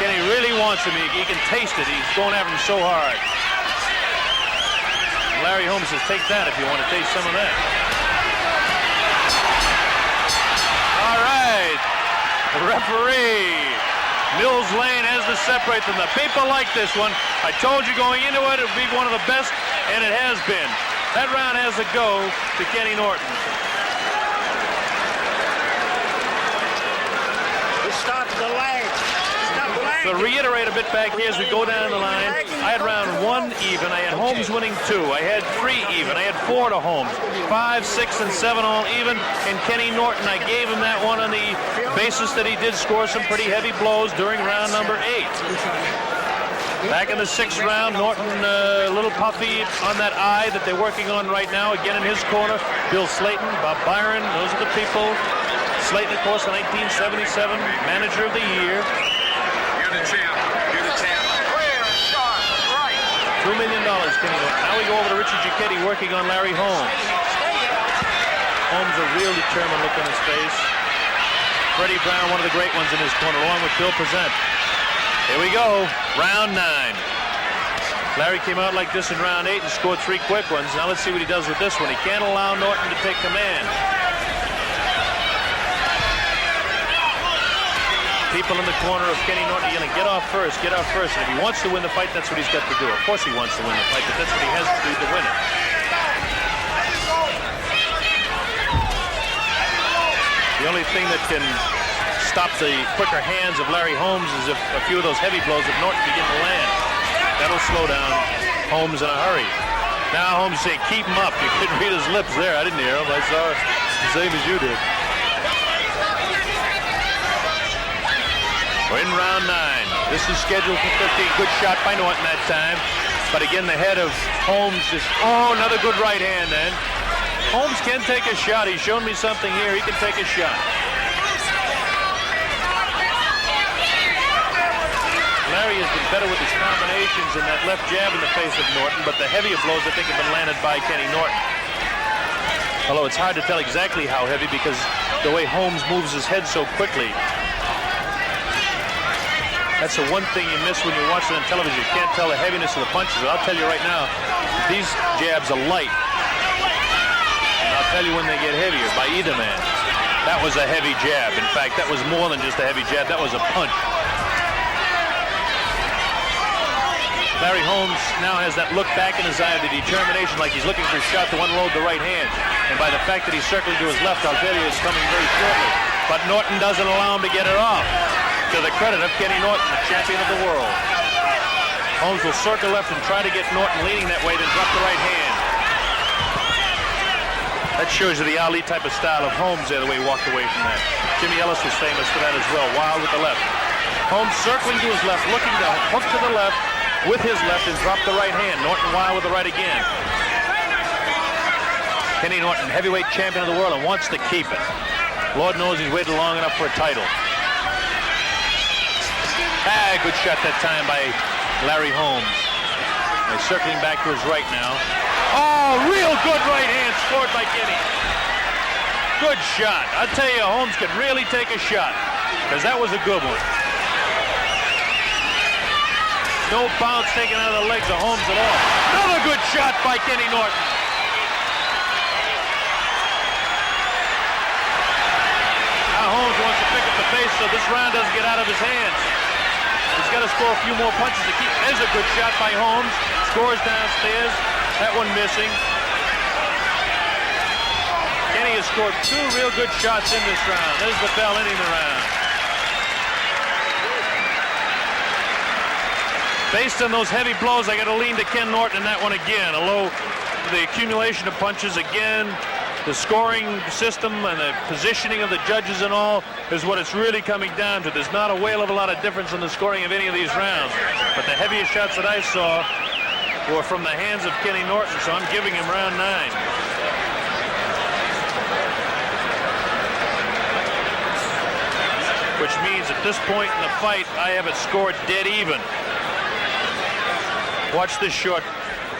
Kenny really wants him. He can taste it. He's going after him so hard. Larry Holmes says, take that if you want to taste some of that. All right. The referee, Mills Lane, has to separate them. The people like this one. I told you going into it, it would be one of the best, and it has been. That round has to go to Kenny Norton. It stops the leg. To reiterate a bit back here as we go down the line, I had round 1 even. I had Holmes winning 2. I had 3 even. I had 4 to Holmes. 5, 6, and 7 all even. And Kenny Norton, I gave him that one on the basis that he did score some pretty heavy blows during round number 8. Back in the 6th round, Norton a little puffy on that eye that they're working on right now. Again in his corner, Bill Slayton, Bob Byron, those are the people. Slayton, of course, the 1977 Manager of the Year. You're the champ. You're the champ. Clear, sharp, right. $2 million, Kenny Norton. Now we go over to Richard Giacchetti working on Larry Holmes. Holmes, a real determined look on his face. Freddie Brown, one of the great ones in his corner, along with Bill Present. Here we go, round 9. Larry came out like this in round 8 and scored 3 quick ones. Now let's see what he does with this one. He can't allow Norton to take command. People in the corner of Kenny Norton yelling, get off first, get off first. And if he wants to win the fight, that's what he's got to do. Of course he wants to win the fight, but that's what he has to do to win it. The only thing that can stop the quicker hands of Larry Holmes is if a few of those heavy blows of Norton begin to land. That'll slow down Holmes in a hurry. Now Holmes saying, keep him up. You couldn't read his lips there. I didn't hear him. I saw the same as you did. We're in round 9. This is scheduled for 15. Good shot by Norton that time. But again, the head of Holmes is, oh, another good right hand then. Holmes can take a shot. He's shown me something here. He can take a shot. Larry has been better with his combinations and that left jab in the face of Norton, but the heavier blows, I think, have been landed by Kenny Norton. Although it's hard to tell exactly how heavy because the way Holmes moves his head so quickly. That's the one thing you miss when you watch it on television. You can't tell the heaviness of the punches. But I'll tell you right now, these jabs are light. And I'll tell you when they get heavier by either man. That was a heavy jab. In fact, that was more than just a heavy jab. That was a punch. Larry Holmes now has that look back in his eye of the determination, like he's looking for a shot to unload the right hand. And by the fact that he's circling to his left, I'll tell you it's coming very shortly. But Norton doesn't allow him to get it off. To the credit of Kenny Norton, the champion of the world. Holmes will circle left and try to get Norton leaning that way, then drop the right hand. That shows you the Ali type of style of Holmes there, the way he walked away from that. Jimmy Ellis was famous for that as well, wild with the left. Holmes circling to his left, looking to hook to the left, with his left and drop the right hand. Norton wild with the right again. Kenny Norton, heavyweight champion of the world, and wants to keep it. Lord knows he's waited long enough for a title. Good shot that time by Larry Holmes. He's circling back to his right now. Oh, real good right hand scored by Kenny. Good shot. I'll tell you, Holmes could really take a shot because that was a good one. No bounce taken out of the legs of Holmes at all. Another good shot by Kenny Norton. Now Holmes wants to pick up the pace so this round doesn't get out of his hands. He's got to score a few more punches to keep. There's a good shot by Holmes. Scores downstairs. That one missing. Kenny has scored 2 real good shots in this round. There's the bell ending the round. Based on those heavy blows, I got to lean to Ken Norton in that one again. Although the accumulation of punches again, the scoring system and the positioning of the judges and all is what it's really coming down to. There's not a whale of a lot of difference in the scoring of any of these rounds. But the heaviest shots that I saw were from the hands of Kenny Norton, so I'm giving him round 9. Which means at this point in the fight, I have it scored dead even. Watch this shot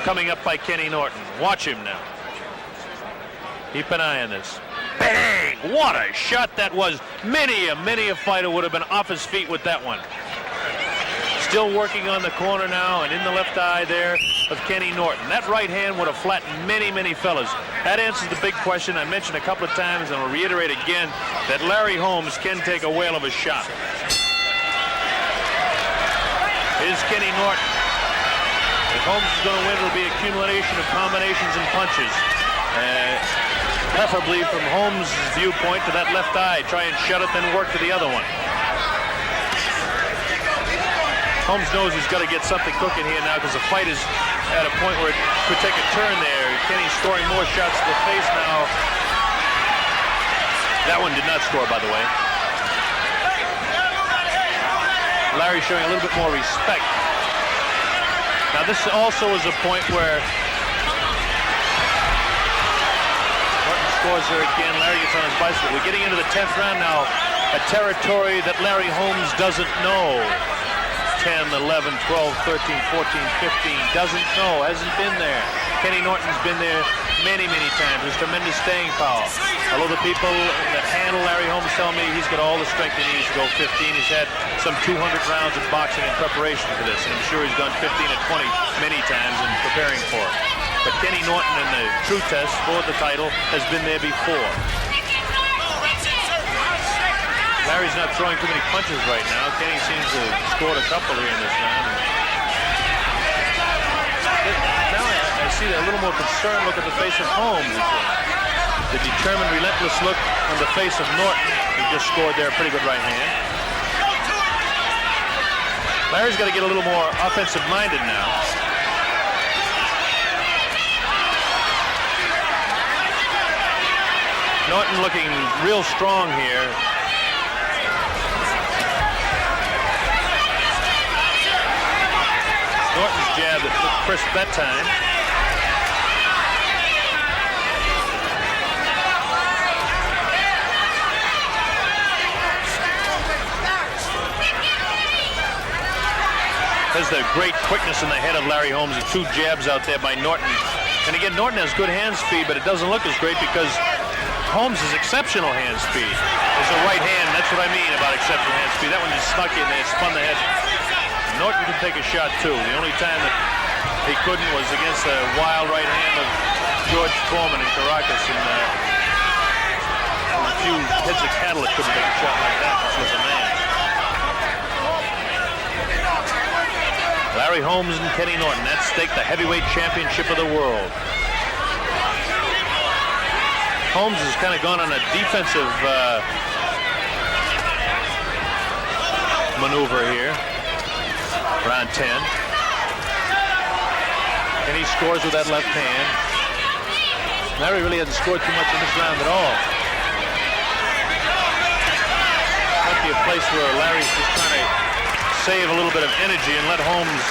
coming up by Kenny Norton. Watch him now. Keep an eye on this. Bang! What a shot that was. Many a fighter would have been off his feet with that one. Still working on the corner now and in the left eye there of Kenny Norton. That right hand would have flattened many fellas. That answers the big question I mentioned a couple of times and I'll reiterate again that Larry Holmes can take a whale of a shot. Here's Kenny Norton. If Holmes is going to win, it'll be accumulation of combinations and punches. Preferably from Holmes' viewpoint to that left eye. Try and shut it, then work to the other one. Holmes knows he's got to get something cooking here now because the fight is at a point where it could take a turn there. Kenny's scoring more shots to the face now. That one did not score, by the way. Larry showing a little bit more respect. Now this also is a point where Norton scores her again. Larry gets on his bicycle. We're getting into the 10th round now, a territory that Larry Holmes doesn't know. 10, 11, 12, 13, 14, 15, doesn't know, hasn't been there. Kenny Norton's been there many, many times. There's tremendous staying power. Although the people that handle Larry Holmes tell me he's got all the strength he needs to go 15. He's had some 200 rounds of boxing in preparation for this, and I'm sure he's done 15 at 20 many times in preparing for it. But Kenny Norton in the true test for the title has been there before. Larry's not throwing too many punches right now. Kenny seems to have scored a couple here in this round. Now I see a little more concerned look at the face of Holmes. The determined, relentless look on the face of Norton. He just scored there a pretty good right hand. Larry's got to get a little more offensive-minded now. Norton looking real strong here. Norton's jab that looked crisp that time. There's the great quickness in the head of Larry Holmes. The two jabs out there by Norton. And again, Norton has good hand speed, but it doesn't look as great because Holmes has exceptional hand speed. There's a right hand, that's what I mean about exceptional hand speed. That one just snuck in there, spun the head. Norton can take a shot too. The only time that he couldn't was against the wild right hand of George Foreman in Caracas, and a few heads of cattle that couldn't take a shot like that. This was a man. Larry Holmes and Kenny Norton, at stake the heavyweight championship of the world. Holmes has kind of gone on a defensive maneuver here. Round 10. And he scores with that left hand. Larry really hasn't scored too much in this round at all. Might be a place where Larry's just trying to save a little bit of energy and let Holmes,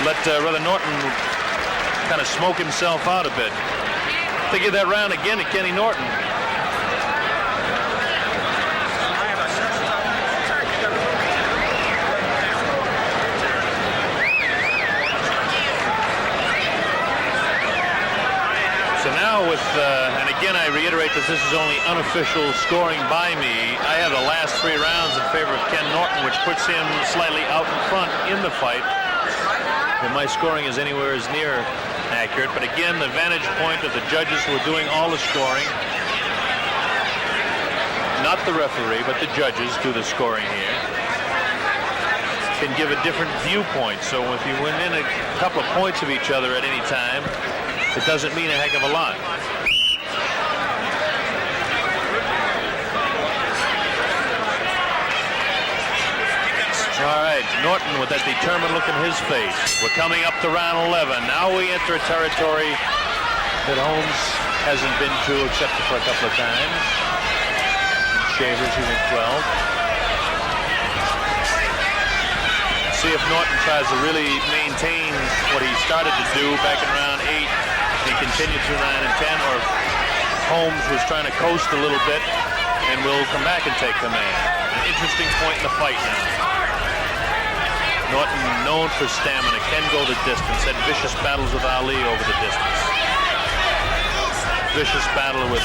rather Norton kind of smoke himself out a bit. They give that round again to Kenny Norton. So now with, and again I reiterate that this is only unofficial scoring by me. I have the last 3 rounds in favor of Ken Norton, which puts him slightly out in front in the fight. And my scoring is anywhere as near accurate, but again the vantage point of the judges who are doing all the scoring, not the referee, but the judges do the scoring here, can give a different viewpoint. So if you win in a couple of points of each other at any time, it doesn't mean a heck of a lot. All right, Norton with that determined look in his face. We're coming up to round 11. Now we enter a territory that Holmes hasn't been to except for a couple of times. Shavers, he went 12. See if Norton tries to really maintain what he started to do back in round 8 and continue through 9 and 10, or if Holmes was trying to coast a little bit and will come back and take command. An interesting point in the fight now. Norton, known for stamina, can go the distance. Had vicious battles with Ali over the distance. Vicious battle with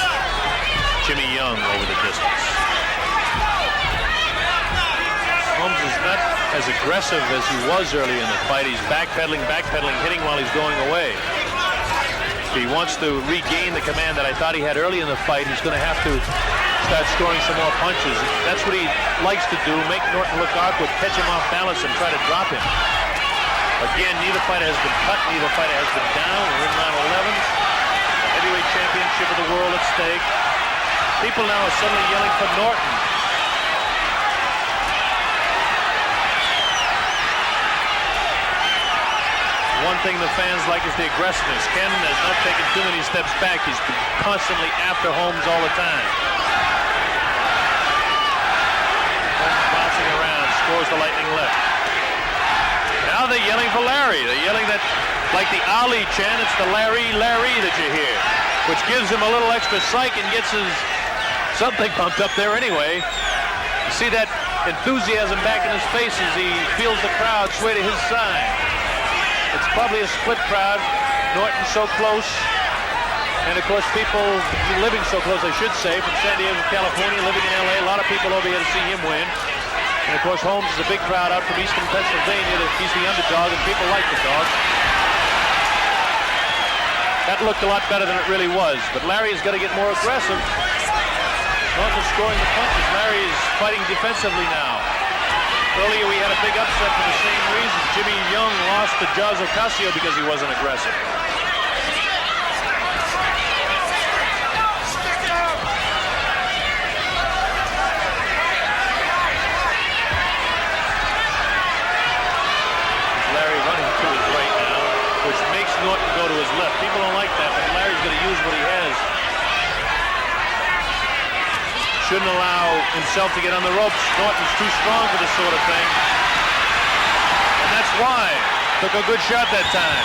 Jimmy Young over the distance. Holmes is not as aggressive as he was early in the fight. He's backpedaling, hitting while he's going away. If he wants to regain the command that I thought he had early in the fight, he's going to have to start scoring some more punches. That's what he likes to do, make Norton look awkward, catch him off balance, and try to drop him. Again, neither fighter has been cut, neither fighter has been down. We're in round 11. The heavyweight championship of the world at stake. People now are suddenly yelling for Norton. One thing the fans like is the aggressiveness. Ken has not taken too many steps back. He's been constantly after Holmes all the time. Holmes bouncing around, scores the lightning left. Now they're yelling for Larry. They're yelling that, like the Ali chant, it's the Larry, Larry that you hear. which gives him a little extra psych and gets his something pumped up there anyway. You see that enthusiasm back in his face as he feels the crowd sway to his side. It's probably a split crowd. Norton so close. And of course, people living so close, I should say, from San Diego, California, living in LA, a lot of people over here to see him win. And of course, Holmes is a big crowd out from eastern Pennsylvania. He's the underdog, and people like the dog. That looked a lot better than it really was, but Larry has got to get more aggressive. Norton is scoring the punches. Larry is fighting defensively now. Earlier, we had a big upset for the same reason. Jimmy Young lost to Jaws Ocasio because he wasn't aggressive. Norton go to his left. People don't like that, but Larry's going to use what he has. Shouldn't allow himself to get on the ropes. Norton's too strong for this sort of thing. And that's why. Took a good shot that time.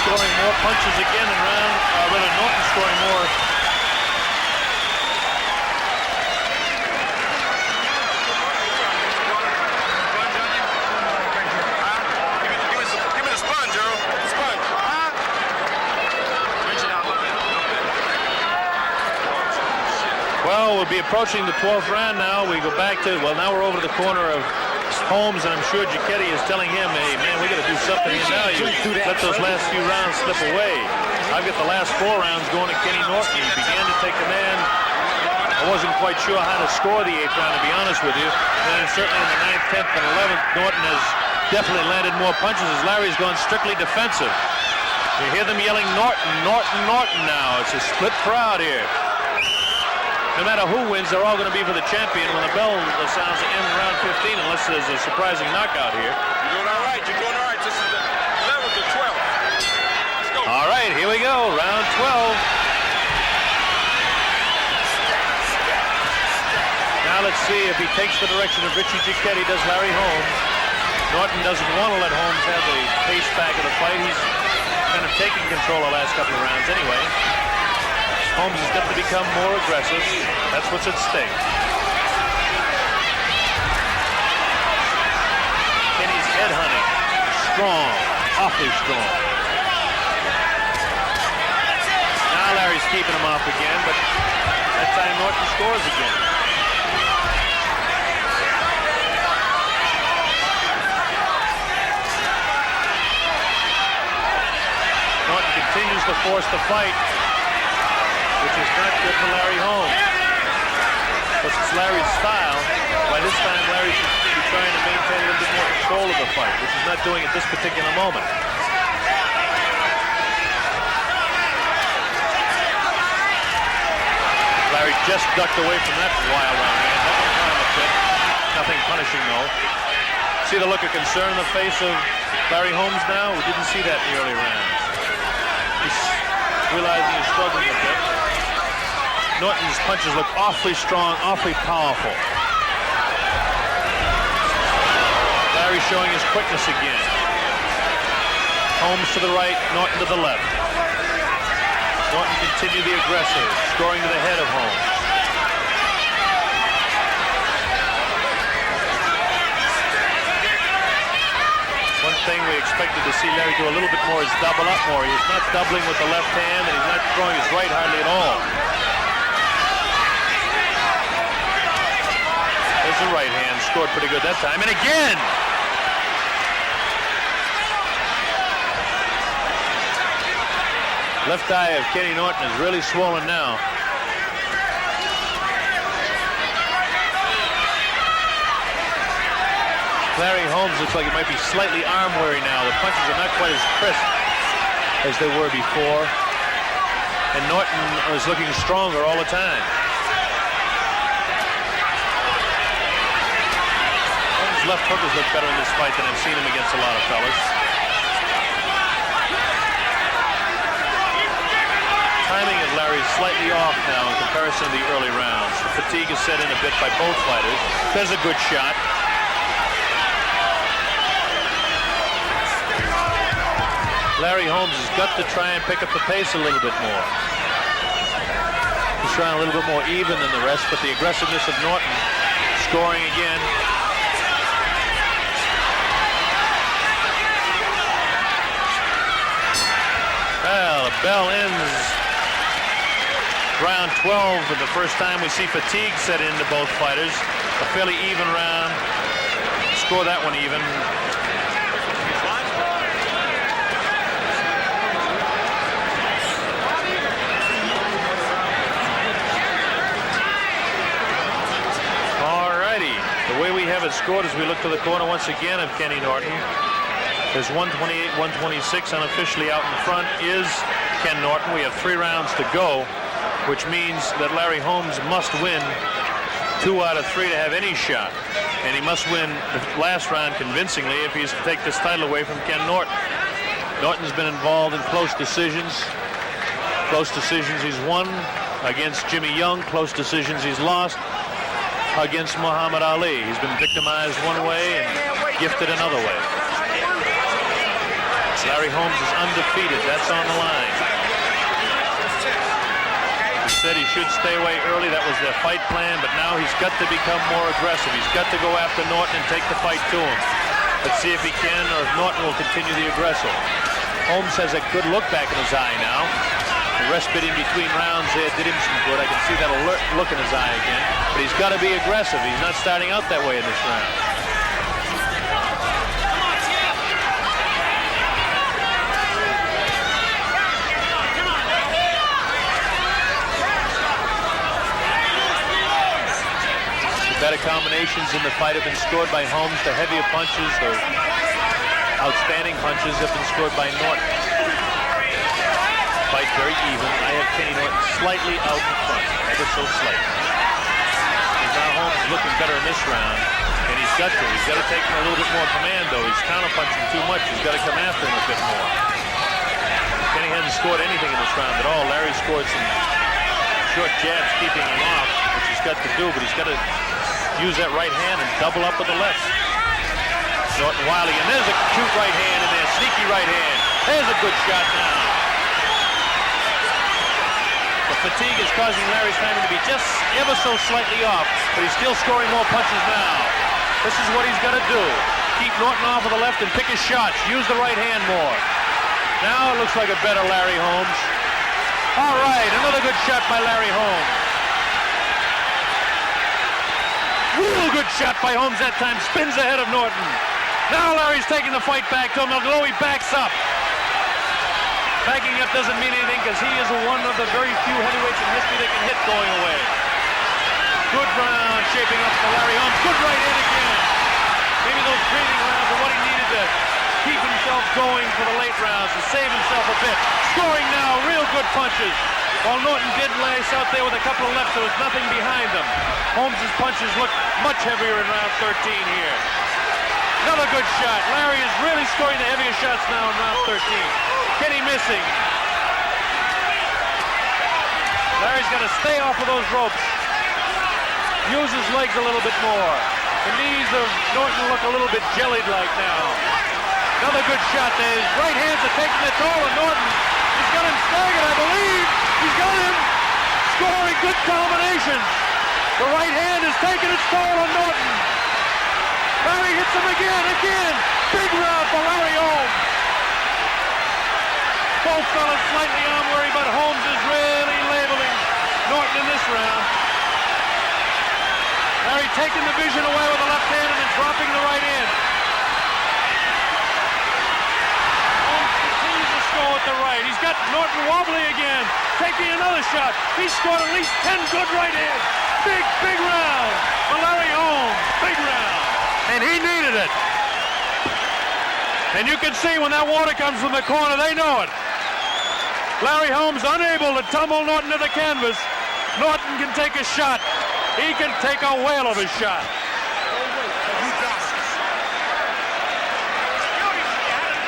Scoring more punches again in round, rather Norton scoring more. Give me the sponge, Earl. Sponge. Stretch it out a little bit. Well, we'll be approaching the 12th round now. We go back to, well, now we're over to the corner of Holmes, and I'm sure Giacchetti is telling him, hey, man, we got to do something here now. You let those last few rounds slip away. I've got the last 4 rounds going to Kenny Norton. He began to take command. I wasn't quite sure how to score the 8th round, to be honest with you. And certainly in the 9th, 10th, and 11th, Norton has definitely landed more punches as Larry's gone strictly defensive. You hear them yelling Norton, Norton, Norton now. It's a split crowd here. No matter who wins, they're all going to be for the champion when the bell sounds to end round 15, unless there's a surprising knockout here. You're doing all right. You're doing all right. This is the 11th to 12th. Let's go. All right, here we go. Round 12. Now let's see if he takes the direction of Richie Giacchetti, does Larry Holmes. Norton doesn't want to let Holmes have the pace back of the fight. He's kind of taking control the last couple of rounds anyway. Holmes has got to become more aggressive. That's what's at stake. Kenny's head hunting. Strong. Awfully strong. Now Larry's keeping him off again, but that time Norton scores again. Norton continues to force the fight, which is not good for Larry Holmes. But it's Larry's style. By this time, Larry should be trying to maintain a little bit more control of the fight, which he's not doing at this particular moment. Larry just ducked away from that wild round hand. That one caught him a bit. Nothing punishing, though. See the look of concern in the face of Larry Holmes now? We didn't see that in the early rounds. He's realizing he's struggling a bit. Norton's punches look awfully strong, awfully powerful. Larry showing his quickness again. Holmes to the right, Norton to the left. Norton continued the aggressive, scoring to the head of Holmes. One thing we expected to see Larry do a little bit more is double up more. He's not doubling with the left hand, and he's not throwing his right hardly at all. There's the right hand, scored pretty good that time, and again! Left eye of Kenny Norton is really swollen now. Larry Holmes looks like he might be slightly arm-weary now. The punches are not quite as crisp as they were before. And Norton is looking stronger all the time. Holmes' left hookers look better in this fight than I've seen him against a lot of fellas. timing of Larry's slightly off now in comparison to the early rounds. The fatigue is set in a bit by both fighters. There's a good shot. Larry Holmes has got to try and pick up the pace a little bit more. He's trying a little bit more even than the rest, but the aggressiveness of Norton scoring again. Well, the bell ends round 12 for the first time we see fatigue set into both fighters. A fairly even round. Score that one even. The way we have it scored as we look to the corner once again of Kenny Norton. There's 128, 126. Unofficially out in front is Ken Norton. We have 3 rounds to go, which means that Larry Holmes must win 2 out of 3 to have any shot. And he must win the last round convincingly if he's to take this title away from Ken Norton. Norton's been involved in close decisions. Close decisions he's won against Jimmy Young. Close decisions he's lost against Muhammad Ali. He's been victimized one way and gifted another way. Larry Holmes is undefeated. That's on the line. He said he should stay away early. That was their fight plan, but now he's got to become more aggressive. He's got to go after Norton and take the fight to him. Let's see if he can or if Norton will continue the aggressor. Holmes has a good look back in his eye now. The respite in between rounds there did him some good. I can see that alert look in his eye again. But he's got to be aggressive. He's not starting out that way in this round. The better combinations in the fight have been scored by Holmes. The heavier punches, the outstanding punches have been scored by Norton. Fight very even. I have Kenny Norton slightly out in front, ever so slightly. Now Holmes is looking better in this round, and he's got to. He's got to take a little bit more command, though. He's counterpunching too much. He's got to come after him a bit more. Kenny hasn't scored anything in this round at all. Larry scored some short jabs, keeping him off, which he's got to do, but he's got to use that right hand and double up with the left. Norton wild again. There's a cute right hand in there, sneaky right hand. There's a good shot now. The fatigue is causing Larry's timing to be just ever so slightly off, but he's still scoring more punches now. This is what he's got to do. Keep Norton off of the left and pick his shots. Use the right hand more. Now it looks like a better Larry Holmes. All right, another good shot by Larry Holmes. Real good shot by Holmes that time. Spins ahead of Norton. Now Larry's taking the fight back to him, although he backs up. Backing up doesn't mean anything because he is one of the very few heavyweights in history that can hit going away. Good round shaping up for Larry Holmes. Good right hand again. Maybe those breathing rounds are what he needed to keep himself going for the late rounds, to save himself a bit. Scoring now, real good punches. While Norton did lace out there with a couple of lefts, there was nothing behind them. Holmes' punches look much heavier in round 13 here. Another good shot. Larry is really scoring the heaviest shots now in round 13. Kenny missing. Larry's got to stay off of those ropes. Use his legs a little bit more. The knees of Norton look a little bit jellied-like now. Another good shot there. His right hands are taking the toll of Norton. He's got him staggered, I believe. He's got him scoring good combinations. The right hand is taking its toll on Norton. Larry hits him again. Big round for Larry Holmes. Both fellas slightly on worry, but Holmes is really labeling Norton in this round. Larry taking the vision away with the left hand and then dropping the right hand. Holmes continues to score with the right. He's got Norton wobbly again, taking another shot. He scored at least 10 good right hands. Big round for Larry Holmes. Big round. And he needed it. And you can see when that water comes from the corner, they know it. Larry Holmes unable to tumble Norton to the canvas. Norton can take a shot. He can take a whale of a shot.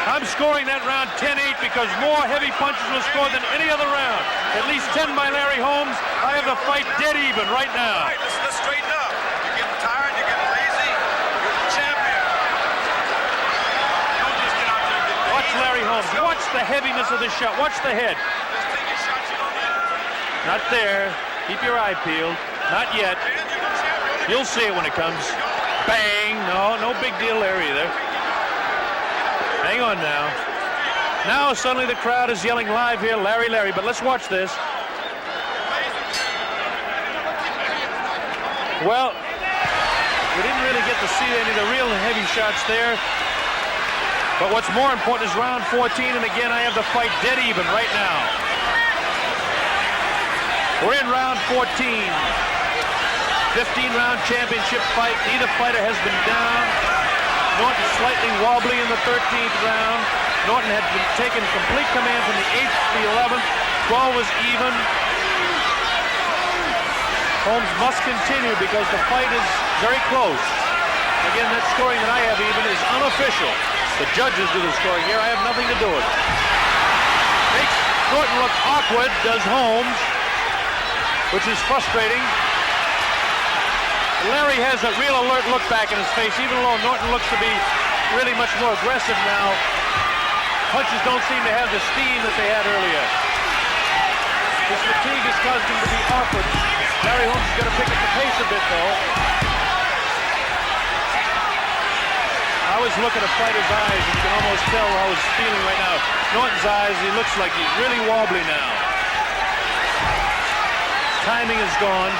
I'm scoring that round 10-8 because more heavy punches were scored than any other round. At least 10 by Larry Holmes. I have the fight dead even right now. All right, let's straighten up. You're getting tired, you're getting lazy. You're the champion. Don't just get out there and get lazy. Watch Larry Holmes. Watch the heaviness of the shot. Watch the head. Just take your shots you don't need. Not there. Keep your eye peeled. Not yet. Man, you're the champion. You'll see it when it comes. Bang! No big deal there either. Hang on now. Now suddenly the crowd is yelling live here, Larry, Larry. But let's watch this. Well, we didn't really get to see any of the real heavy shots there. But what's more important is round 14, and again, I have the fight dead even right now. We're in round 14. 15-round championship fight. Neither fighter has been down. Norton slightly wobbly in the 13th round. Norton had been taken complete command from the 8th to the 11th. 12 was even. Holmes must continue because the fight is very close. Again, that scoring that I have even is unofficial. The judges do the scoring here. I have nothing to do with it. Makes Norton look awkward, does Holmes, which is frustrating. Larry has a real alert look back in his face, even though Norton looks to be really much more aggressive now. Punches don't seem to have the steam that they had earlier. His fatigue has caused him to be awkward. Larry Holmes is going to pick up the pace a bit, though. I always look at a fighter's eyes, and you can almost tell how he's feeling right now. Norton's eyes, he looks like he's really wobbly now. Timing is gone.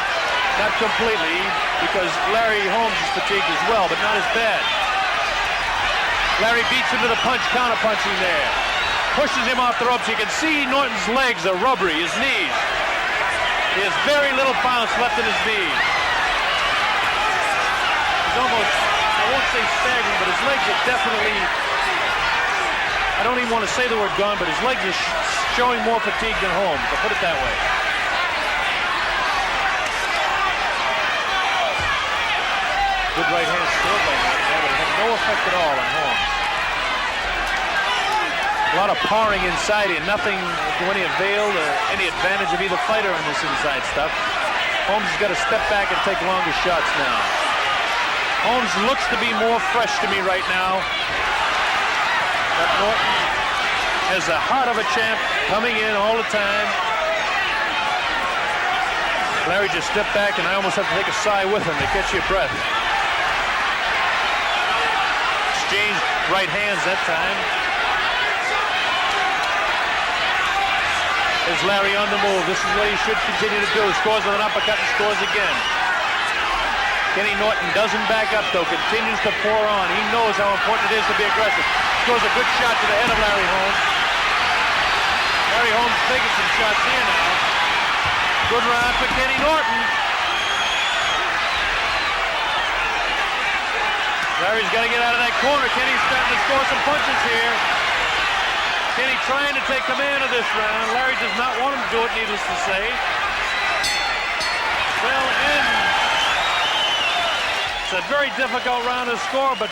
Not completely, because Larry Holmes is fatigued as well, but not as bad. Larry beats him to the punch, counter-punching there. Pushes him off the ropes. You can see Norton's legs are rubbery, his knees. He has very little bounce left in his knees. He's almost, I won't say staggering, but his legs are definitely, I don't even want to say the word gone, but his legs are showing more fatigue than Holmes. I'll put it that way. Good right hand scored by Norton, but it had no effect at all on Holmes. A lot of powering inside and nothing to any avail or any advantage of either fighter on this inside stuff. Holmes has got to step back and take longer shots now. Holmes looks to be more fresh to me right now. But Norton has the heart of a champ coming in all the time. Larry just stepped back and I almost have to take a sigh with him to catch your breath. Exchanged right hands that time. There's Larry on the move. This is what he should continue to do. Scores with an uppercut and scores again. Kenny Norton doesn't back up though, continues to pour on. He knows how important it is to be aggressive. Scores a good shot to the head of Larry Holmes. Larry Holmes taking some shots here now. Good round for Kenny Norton. Larry's got to get out of that corner. Kenny's starting to score some punches here. Kenny trying to take command of this round. Larry does not want him to do it, needless to say. Well, and it's a very difficult round to score, but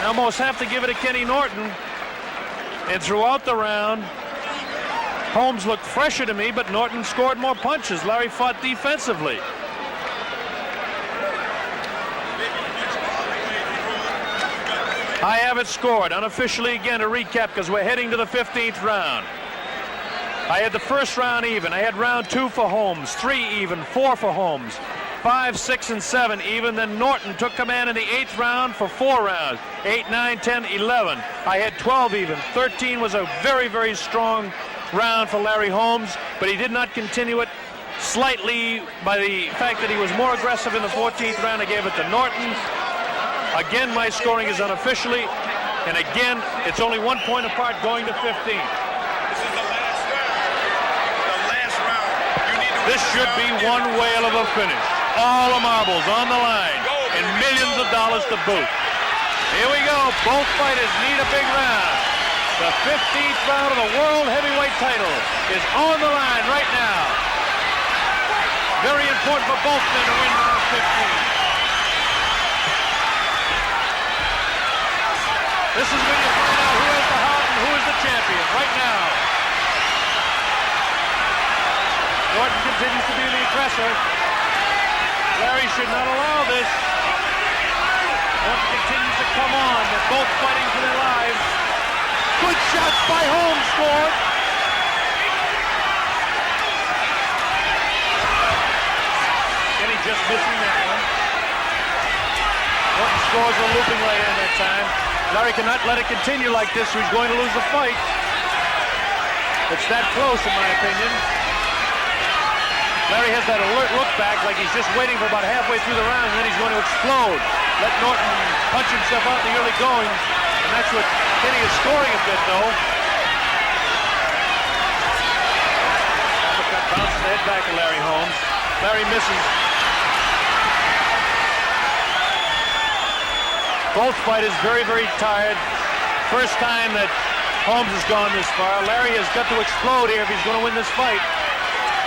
I almost have to give it to Kenny Norton. And throughout the round, Holmes looked fresher to me, but Norton scored more punches. Larry fought defensively. I have it scored unofficially again to recap because we're heading to the 15th round. I had the first round even. I had round 2 for Holmes, 3 even, 4 for Holmes, 5, 6, and 7 even. Then Norton took command in the 8th round for 4 rounds, 8, 9, 10, 11. I had 12 even. 13 was a very, very strong round for Larry Holmes, but he did not continue it slightly by the fact that he was more aggressive in the 14th round. I gave it to Norton. Again, my scoring is unofficially, and again, it's only 1 point apart going to 15. This is the last round. The last round. You need to This should be one whale of a finish. All the marbles on the line, and millions of dollars to boot. Here we go. Both fighters need a big round. The 15th round of the World Heavyweight title is on the line right now. Very important for both men to win round 15. This is when you find out who has the champion right now. Norton continues to be the aggressor. Larry should not allow this. Norton continues to come on. They're both fighting for their lives. Good shots by Holmes scored. Kenny just missing that one. Norton scores a looping leg in that time. Larry cannot let it continue like this or he's going to lose the fight. It's that close in my opinion. Larry has that alert look back like he's just waiting for about halfway through the round and then he's going to explode. Let Norton punch himself out in the early going. And that's what Kenny is scoring a bit though. Uppercut bounces the head back to Larry Holmes. Larry misses. Both fighters very, very tired. First time that Holmes has gone this far. Larry has got to explode here if he's going to win this fight.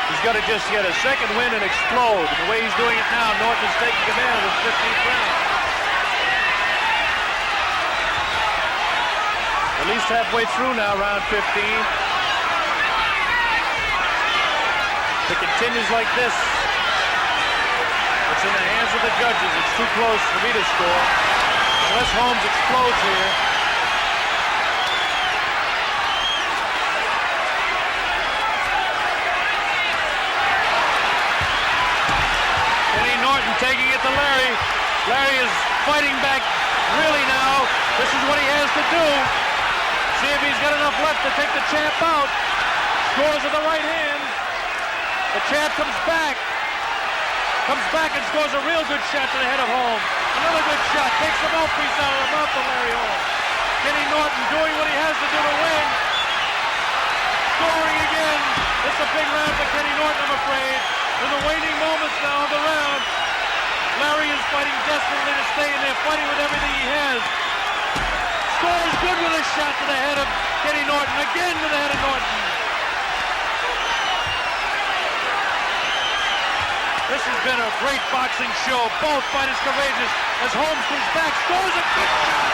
He's got to just get a second win and explode. The way he's doing it now, Norton is taking command of his 15th round. At least halfway through now, round 15. If it continues like this, it's in the hands of the judges. It's too close for me to score. Unless Holmes explodes here. Taking it to Larry. Larry is fighting back really now. This is what he has to do. See if he's got enough left to take the champ out. Scores with the right hand. The champ comes back and scores a real good shot to the head of Holmes. Another good shot. Takes the mouthpiece out of the mouth of Larry Holmes. Kenny Norton doing what he has to do to win. Scoring again. It's a big round for Kenny Norton, I'm afraid. In the waning moments now of the round, Larry is fighting desperately to stay in there, fighting with everything he has. Scores good with a shot to the head of Kenny Norton, again to the head of Norton. This has been a great boxing show. Both fighters courageous as Holmes comes back, scores a good shot.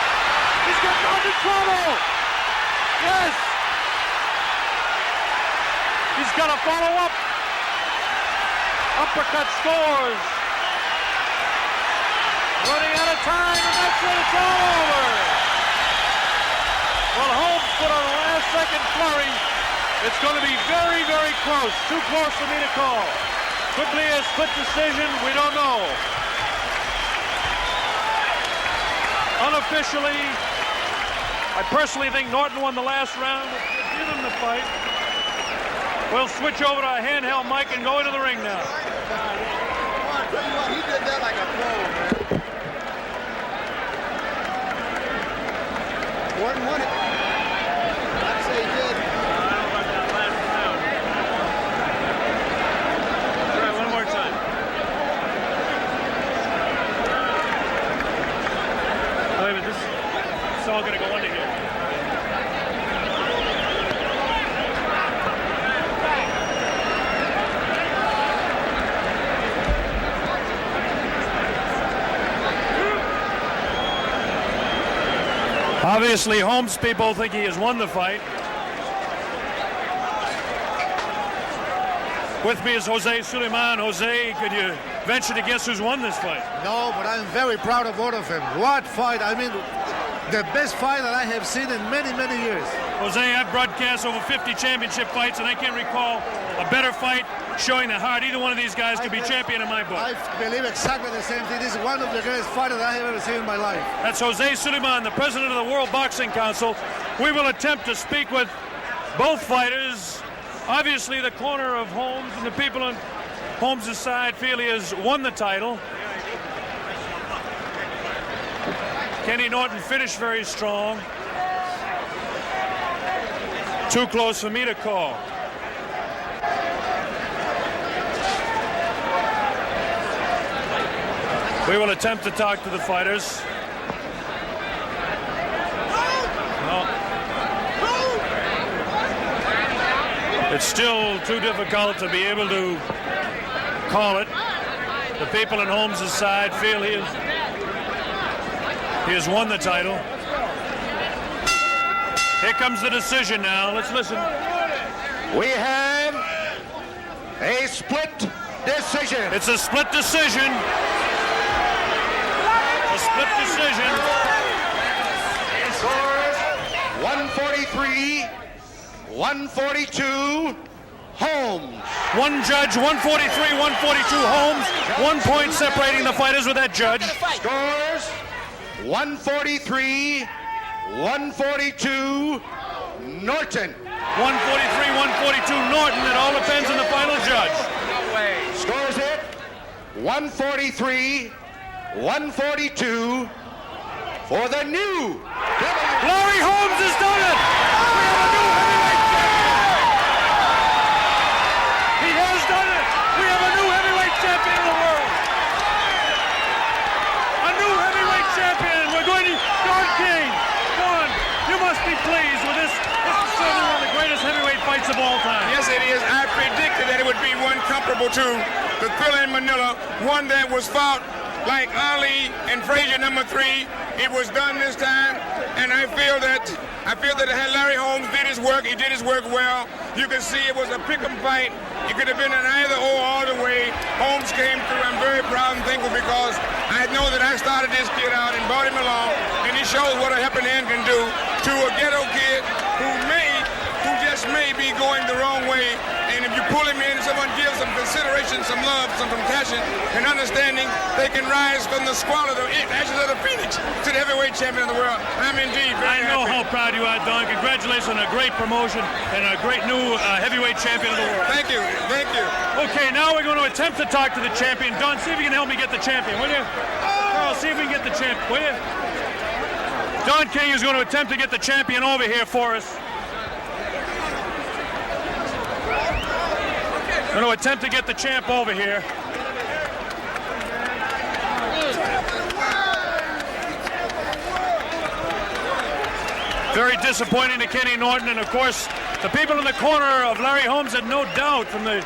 He's got Norton in trouble. Yes. He's got to follow up. Uppercut scores. Running out of time, and that's it. It's all over. Well, Holmes put on a last-second flurry. It's going to be very, very close. Too close for me to call. Could be a split decision. We don't know. Unofficially, I personally think Norton won the last round, which would give him the fight. We'll switch over to a handheld mic and go into the ring now. He did that like a pro, man. Norton won it. I'd say he did. I don't know about that last round. Try one more time. Wait a minute, this is all going to go under here. Obviously, Holmes people think he has won the fight. With me is Jose Suleiman. Jose, could you venture to guess who's won this fight? No, but I'm very proud of both of them. What fight? I mean, the best fight that I have seen in many, many years. Jose, I've broadcast over 50 championship fights, and I can't recall a better fight showing the heart. Either one of these guys could be champion in my book. I believe exactly the same thing. This is one of the greatest fighters I have ever seen in my life. That's Jose Suleiman, the president of the World Boxing Council. We will attempt to speak with both fighters. Obviously, the corner of Holmes and the people on Holmes' side feel he has won the title. Kenny Norton finished very strong. Too close for me to call. We will attempt to talk to the fighters. No. It's still too difficult to be able to call it. The people on Holmes' side feel he has won the title. Here comes the decision now. Let's listen. We have a split decision. It's a split decision. A split decision. Scores 143, 142, Holmes. One judge, 143, 142, Holmes. 1 point separating the fighters with that judge. Scores 143, 142, Norton. 143, 142, Norton. It all depends on the final judge. Scores it 143, 142 for the new Larry Holmes has done it! We have a new heavyweight champion! He has done it! We have a new heavyweight champion in the world! A new heavyweight champion! We're going to... Don King! Don, you must be pleased with this. This is certainly one of the greatest heavyweight fights of all time. Yes, it is. I predicted that it would be one comparable to the Thriller in Manila, one that was fought like Ali and Frazier #3. It was done this time, and I feel that Larry Holmes did his work. He did his work well. You can see it was a pick'em fight. It could have been an either or all the way. Holmes came through. I'm very proud and thankful because I know that I started this kid out and brought him along, and he shows what a helping hand can do to a ghetto kid who just may be going the wrong way. And if you pull him in, someone gives some consideration, some love, some compassion, and understanding, they can rise from the squalor, the ashes of the phoenix, to the heavyweight champion of the world. I'm indeed very I know happy. how proud you are, Don. Congratulations on a great promotion and a great new heavyweight champion of the world. Thank you. Thank you. Okay, now we're going to attempt to talk to the champion. Don, see if you can help me get the champion, will you? Carl, see if we can get the champion, will you? Don King is going to attempt to get the champion over here for us. Going to attempt to get the champ over here. Very disappointing to Kenny Norton, and of course, the people in the corner of Larry Holmes had no doubt from the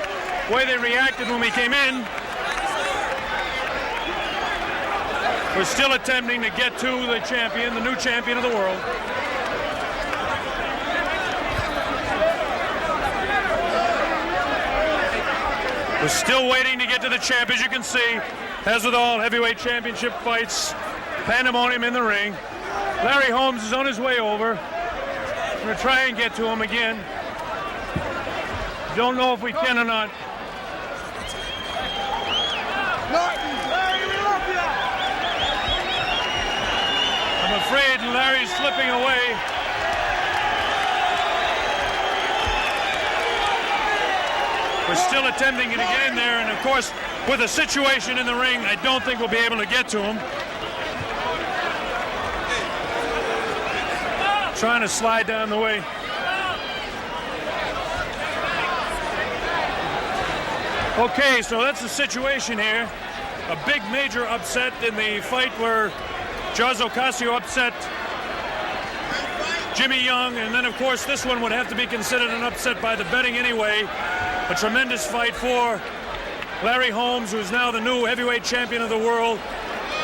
way they reacted when we came in. We're still attempting to get to the champion, the new champion of the world. We're still waiting to get to the champ, as you can see. As with all heavyweight championship fights, pandemonium in the ring. Larry Holmes is on his way over. We're going to try and get to him again. Don't know if we can or not. I'm afraid Larry's slipping away. We're still attempting to get in there, and of course, with the situation in the ring, I don't think we'll be able to get to him. Trying to slide down the way. Okay, so that's the situation here. A big major upset in the fight where Jaz Ocasio upset Jimmy Young, and then of course this one would have to be considered an upset by the betting anyway. A tremendous fight for Larry Holmes, who is now the new heavyweight champion of the world.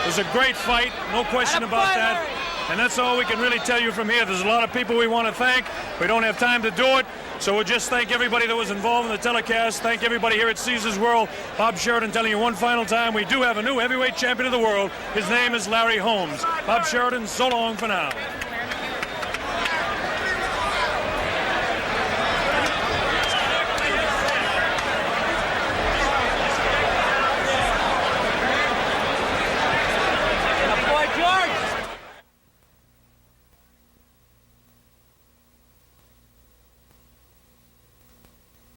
It was a great fight, no question about that. And that's all we can really tell you from here. There's a lot of people we want to thank. We don't have time to do it, so we'll just thank everybody that was involved in the telecast. Thank everybody here at Caesars World. Bob Sheridan telling you one final time, we do have a new heavyweight champion of the world. His name is Larry Holmes. Bob Sheridan, so long for now.